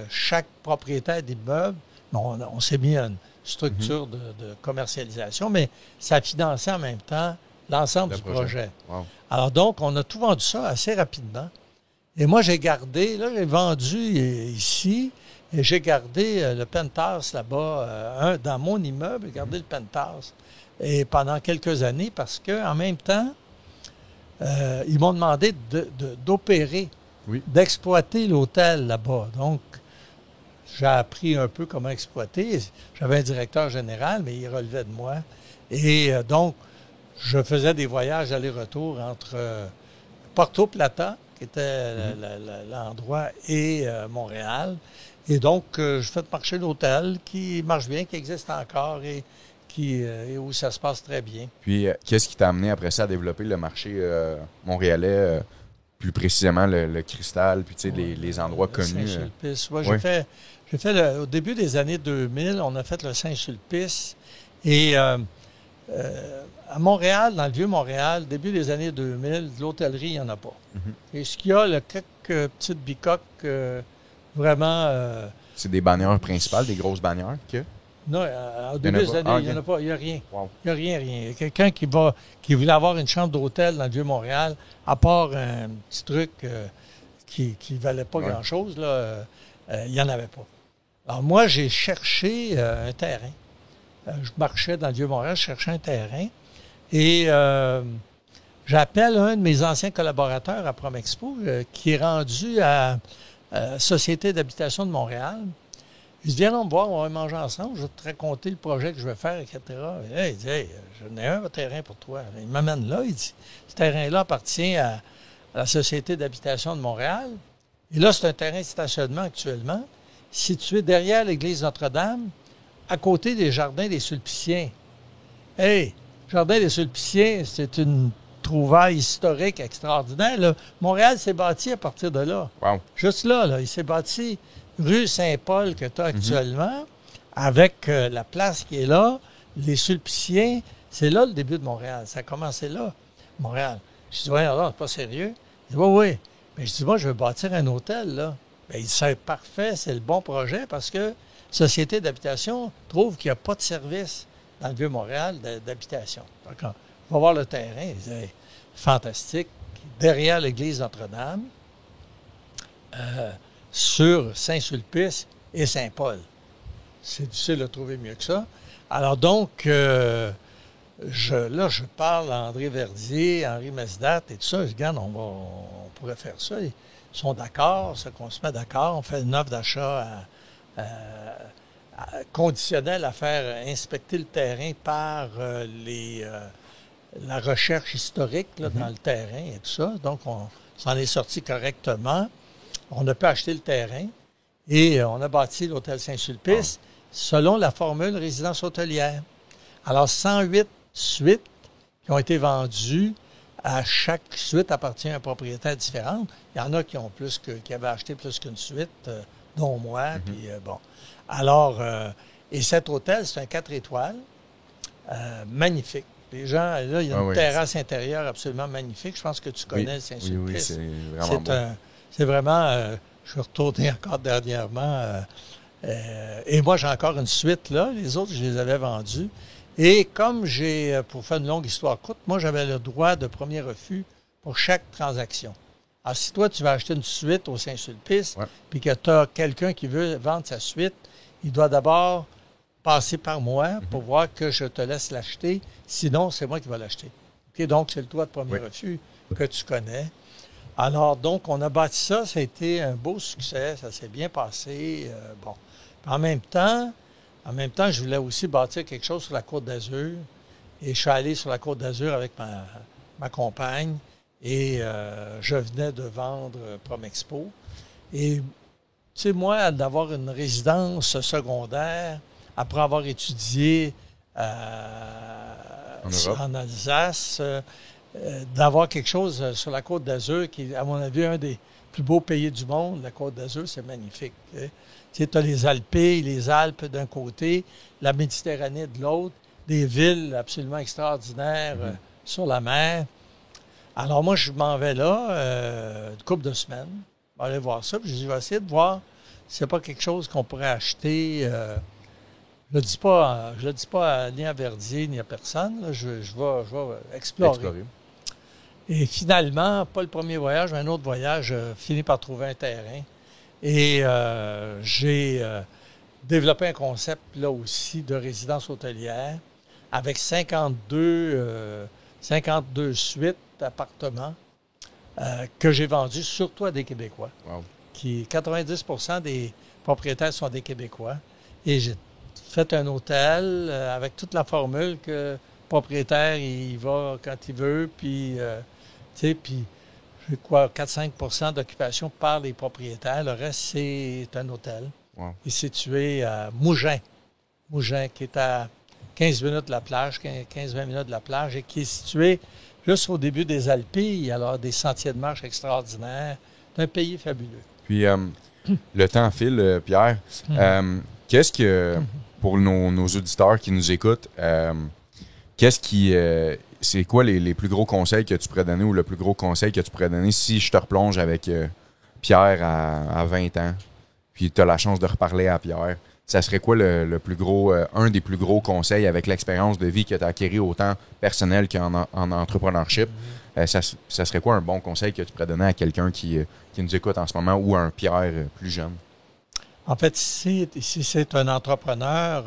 Chaque propriétaire d'immeuble, on s'est mis à une structure de commercialisation, mais ça finançait en même temps l'ensemble du projet. Wow. Alors donc, on a tout vendu ça assez rapidement. Et moi, j'ai vendu ici. Et j'ai gardé le penthouse là-bas, dans mon immeuble, j'ai gardé le penthouse. Et pendant quelques années, parce qu'en même temps, ils m'ont demandé d'opérer, d'exploiter l'hôtel là-bas. Donc, j'ai appris un peu comment exploiter. J'avais un directeur général, mais il relevait de moi. Et donc, je faisais des voyages aller-retour entre Porto Plata, qui était l'endroit, et Montréal. Et donc, je fais le marché d'hôtel qui marche bien, qui existe encore et où ça se passe très bien. Puis, qu'est-ce qui t'a amené après ça à développer le marché montréalais, plus précisément le Cristal, puis tu sais, les endroits connus? Saint-Sulpice. Ouais, j'ai fait au début des années 2000, on a fait le Saint-Sulpice. Et à Montréal, dans le Vieux-Montréal, début des années 2000, de l'hôtellerie, il n'y en a pas. Et ce qu'il y a, quelques petites bicoques vraiment... c'est des bannières principales, des grosses bannières que... Non, au début des années, il n'y en a pas, il n'y a rien. Wow. Il n'y a rien. Il y a quelqu'un qui voulait avoir une chambre d'hôtel dans le Vieux-Montréal, à part un petit truc qui ne valait pas grand-chose, là, il n'y en avait pas. Alors moi, j'ai cherché un terrain. Je marchais dans le Vieux-Montréal, je cherchais un terrain. Et j'appelle un de mes anciens collaborateurs à Promexpo, qui est rendu à Société d'habitation de Montréal. Il dit, viens donc me voir, on va manger ensemble, je vais te raconter le projet que je vais faire, etc. Et là, il dit, hey, j'en ai un terrain pour toi. Il m'amène là, il dit, ce terrain-là appartient à la Société d'habitation de Montréal. Et là, c'est un terrain de stationnement actuellement, situé derrière l'église Notre-Dame, à côté des jardins des Sulpiciens. Hey, jardin des Sulpiciens, c'est une trouvaille historique extraordinaire. Là. Montréal s'est bâti à partir de là. Wow. Juste là, il s'est bâti rue Saint-Paul que tu as actuellement, avec la place qui est là, les Sulpiciens, c'est là le début de Montréal. Ça a commencé là, Montréal. Je dis, ouais, alors, c'est pas sérieux. Il dit, oui. Mais je dis, moi, je veux bâtir un hôtel, là. Bien, il dit, c'est parfait, c'est le bon projet parce que Société d'habitation trouve qu'il n'y a pas de service dans le Vieux-Montréal d'habitation. Donc, on va voir le terrain. Il dit, hey, fantastique. Derrière l'église Notre-Dame, sur Saint-Sulpice et Saint-Paul. C'est difficile de trouver mieux que ça. Alors donc, je parle à André Verdier, Henri Mesdat et tout ça. Je dis, regarde, on pourrait faire ça. Ils sont d'accord, c'est qu'on se met d'accord. On fait une offre d'achat conditionnelle à faire inspecter le terrain par la recherche historique là, dans le terrain et tout ça. Donc, on s'en est sorti correctement. On a pu acheter le terrain et on a bâti l'hôtel Saint-Sulpice selon la formule résidence hôtelière. Alors, 108 suites qui ont été vendues. À chaque suite appartient à un propriétaire différent. Il y en a qui avaient acheté plus qu'une suite, dont moi. Puis, bon. Alors, et cet hôtel, c'est un 4 étoiles, magnifique. Les gens, là, il y a une terrasse intérieure absolument magnifique. Je pense que tu connais le Saint-Sulpice. Oui, c'est vraiment beau. C'est vraiment, je suis retourné encore dernièrement, et moi j'ai encore une suite là, les autres je les avais vendus. Et comme pour faire une longue histoire courte, moi j'avais le droit de premier refus pour chaque transaction. Alors si toi tu vas acheter une suite au Saint-Sulpice, puis que tu as quelqu'un qui veut vendre sa suite, il doit d'abord passer par moi pour voir que je te laisse l'acheter, sinon c'est moi qui vais l'acheter. Okay, donc c'est le droit de premier refus que tu connais. Alors, donc, on a bâti ça. Ça a été un beau succès. Ça s'est bien passé. Bon. En même temps, je voulais aussi bâtir quelque chose sur la Côte d'Azur. Et je suis allé sur la Côte d'Azur avec ma compagne. Et je venais de vendre Promexpo. Et, tu sais, moi, d'avoir une résidence secondaire, après avoir étudié en Alsace, d'avoir quelque chose sur la Côte d'Azur, qui est, à mon avis, un des plus beaux pays du monde. La Côte d'Azur, c'est magnifique. Tu sais, tu as les Alpes d'un côté, la Méditerranée de l'autre, des villes absolument extraordinaires sur la mer. Alors moi, je m'en vais là, une couple de semaines, je vais aller voir ça, puis je vais essayer de voir si c'est pas quelque chose qu'on pourrait acheter. Je ne le dis pas ni à Verdier ni à personne. Là. Je vais explorer. Et finalement, pas le premier voyage, mais un autre voyage, fini par trouver un terrain. Et j'ai développé un concept là aussi de résidence hôtelière avec 52 suites d'appartements que j'ai vendus surtout à des Québécois. Wow. 90% des propriétaires sont des Québécois. Et j'ai fait un hôtel avec toute la formule que propriétaire, il va quand il veut, puis, puis j'ai quoi, 4-5 % d'occupation par les propriétaires. Le reste, c'est un hôtel. Wow. Il est situé à Mougins. Mougins, qui est à 15 minutes de la plage, 15-20 minutes de la plage, et qui est situé juste au début des Alpilles, alors des sentiers de marche extraordinaires. C'est un pays fabuleux. Puis, le temps file, Pierre. Qu'est-ce que, pour nos auditeurs qui nous écoutent, c'est quoi les plus gros conseils que tu pourrais donner ou le plus gros conseil que tu pourrais donner si je te replonge avec Pierre à 20 ans, puis tu as la chance de reparler à Pierre? Ça serait quoi le plus gros, un des plus gros conseils avec l'expérience de vie que tu as acquis autant personnel qu'en entrepreneurship? Ça serait quoi un bon conseil que tu pourrais donner à quelqu'un qui nous écoute en ce moment ou à un Pierre plus jeune? En fait, si c'est un entrepreneur,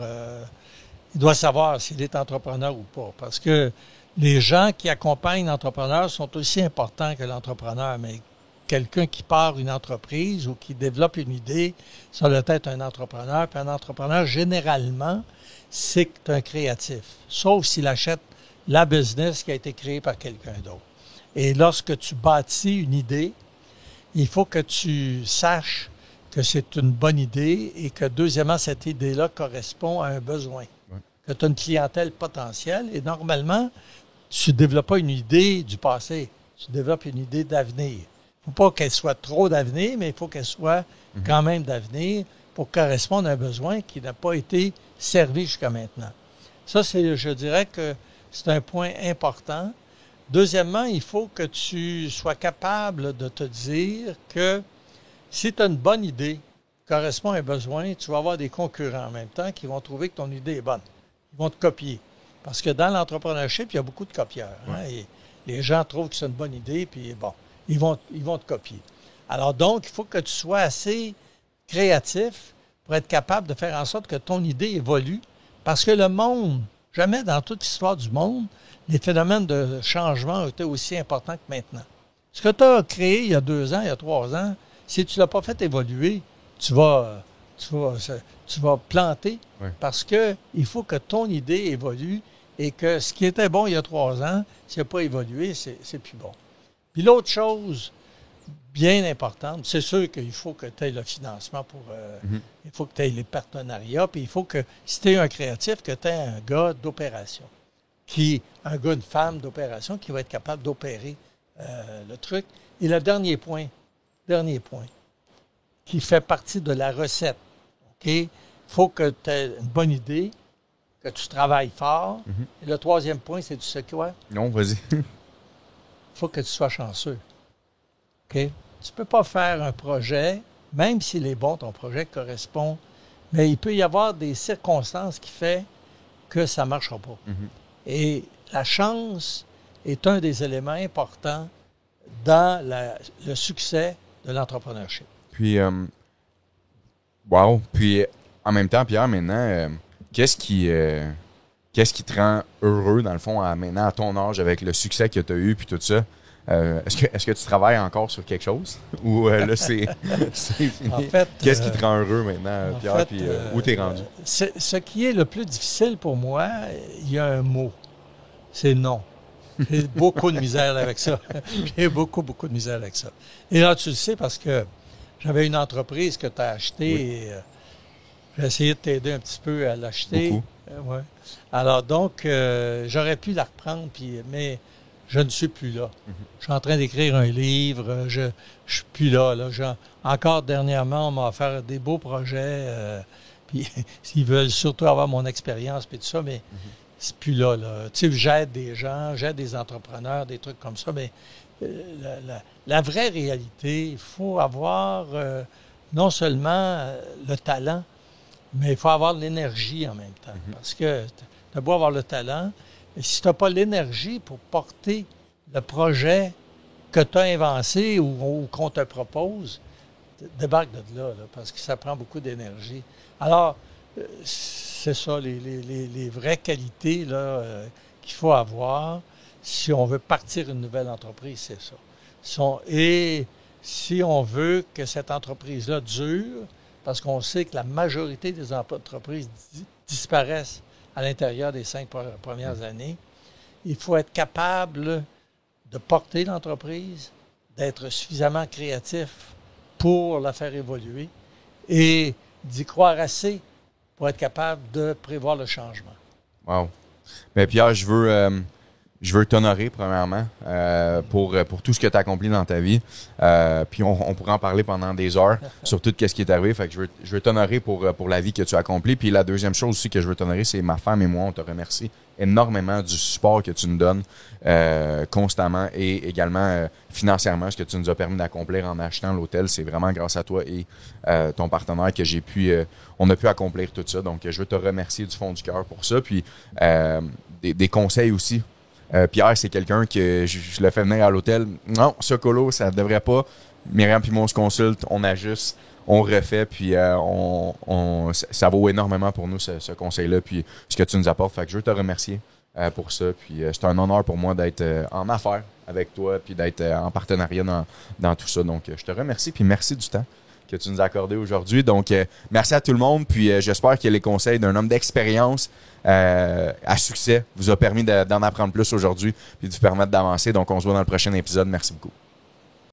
il doit savoir s'il est entrepreneur ou pas. Parce que les gens qui accompagnent l'entrepreneur sont aussi importants que l'entrepreneur. Mais quelqu'un qui part une entreprise ou qui développe une idée, ça doit être un entrepreneur. Puis un entrepreneur, généralement, c'est un créatif. Sauf s'il achète la business qui a été créée par quelqu'un d'autre. Et lorsque tu bâtis une idée, il faut que tu saches que c'est une bonne idée et que, deuxièmement, cette idée-là correspond à un besoin. Ouais. Que tu as une clientèle potentielle et normalement, tu ne développes pas une idée du passé, tu développes une idée d'avenir. Il ne faut pas qu'elle soit trop d'avenir, mais il faut qu'elle soit quand même d'avenir pour correspondre à un besoin qui n'a pas été servi jusqu'à maintenant. Ça, je dirais que c'est un point important. Deuxièmement, il faut que tu sois capable de te dire que si tu as une bonne idée qui correspond à un besoin, tu vas avoir des concurrents en même temps qui vont trouver que ton idée est bonne. Ils vont te copier. Parce que dans l'entrepreneurship, il y a beaucoup de copieurs. Ouais. Hein, et les gens trouvent que c'est une bonne idée, puis bon, ils vont te copier. Alors donc, il faut que tu sois assez créatif pour être capable de faire en sorte que ton idée évolue. Parce que le monde, jamais dans toute l'histoire du monde, les phénomènes de changement ont été aussi importants que maintenant. Ce que tu as créé il y a 2 ans, il y a 3 ans, si tu ne l'as pas fait évoluer, tu vas planter parce que il faut que ton idée évolue et que ce qui était bon il y a 3 ans, s'il n'a pas évolué, c'est plus bon. Puis l'autre chose bien importante, c'est sûr qu'il faut que tu aies le financement pour... Il faut que tu aies les partenariats, puis il faut que, si tu es un créatif, que tu aies un gars d'opération, un gars, une femme d'opération qui va être capable d'opérer le truc. Et le dernier point, qui fait partie de la recette. OK? Il faut que tu aies une bonne idée, que tu travailles fort. Et le troisième point, c'est tu sais quoi? Non, vas-y. Il faut que tu sois chanceux. OK? Tu ne peux pas faire un projet, même s'il est bon, ton projet correspond, mais il peut y avoir des circonstances qui font que ça ne marchera pas. Et la chance est un des éléments importants dans le succès de l'entrepreneurship. Puis, wow. Puis, en même temps, Pierre, maintenant, qu'est-ce qui te rend heureux, dans le fond, maintenant, à ton âge, avec le succès que tu as eu, puis tout ça? Est-ce que tu travailles encore sur quelque chose? Ou là, c'est fini? En fait, qu'est-ce qui te rend heureux maintenant, Pierre, puis où tu es rendu? Ce qui est le plus difficile pour moi, il y a un mot. C'est non. J'ai beaucoup de misère avec ça. J'ai beaucoup de misère avec ça. Et là, tu le sais parce que j'avais une entreprise que tu as achetée et j'ai essayé de t'aider un petit peu à l'acheter. Beaucoup. Ouais. Alors donc, j'aurais pu la reprendre, mais je ne suis plus là. Je suis en train d'écrire un livre. Je ne suis plus là. Encore dernièrement, on m'a offert des beaux projets. Puis ils veulent surtout avoir mon expérience et tout ça, mais c'est plus là. Tu sais, j'aide des gens, j'aide des entrepreneurs, des trucs comme ça, mais la vraie réalité, il faut avoir non seulement le talent, mais il faut avoir l'énergie en même temps. Parce que tu as beau avoir le talent, mais si tu n'as pas l'énergie pour porter le projet que tu as inventé ou qu'on te propose, débarque de là, parce que ça prend beaucoup d'énergie. Alors, c'est ça, les vraies qualités là, qu'il faut avoir si on veut partir une nouvelle entreprise, c'est ça. Et si on veut que cette entreprise-là dure, parce qu'on sait que la majorité des entreprises disparaissent à l'intérieur des 5 premières années, il faut être capable de porter l'entreprise, d'être suffisamment créatif pour la faire évoluer et d'y croire assez pour être capable de prévoir le changement. Wow. Bien, Pierre, je veux t'honorer, premièrement, pour tout ce que tu as accompli dans ta vie. Puis on pourrait en parler pendant des heures sur tout ce qui est arrivé. Fait que je veux t'honorer pour la vie que tu as accomplie. Puis la deuxième chose aussi que je veux t'honorer, c'est ma femme et moi, on te remercie énormément du support que tu nous donnes constamment et également financièrement, ce que tu nous as permis d'accomplir en achetant l'hôtel. C'est vraiment grâce à toi et ton partenaire que on a pu accomplir tout ça. Donc, je veux te remercier du fond du cœur pour ça. Puis des conseils aussi. Pierre, c'est quelqu'un que je le fais venir à l'hôtel. Non, ce colo, ça ne devrait pas. Myriam puis moi, on se consulte, on ajuste, on refait, puis ça vaut énormément pour nous, ce conseil-là, puis ce que tu nous apportes. Fait que je veux te remercier pour ça. Puis c'est un honneur pour moi d'être en affaires avec toi, puis d'être en partenariat dans tout ça. Donc, je te remercie, puis merci du temps que tu nous as accordé aujourd'hui. Donc, merci à tout le monde, puis j'espère que les conseils d'un homme d'expérience à succès vous a permis d'en apprendre plus aujourd'hui puis de vous permettre d'avancer. Donc, on se voit dans le prochain épisode. Merci beaucoup.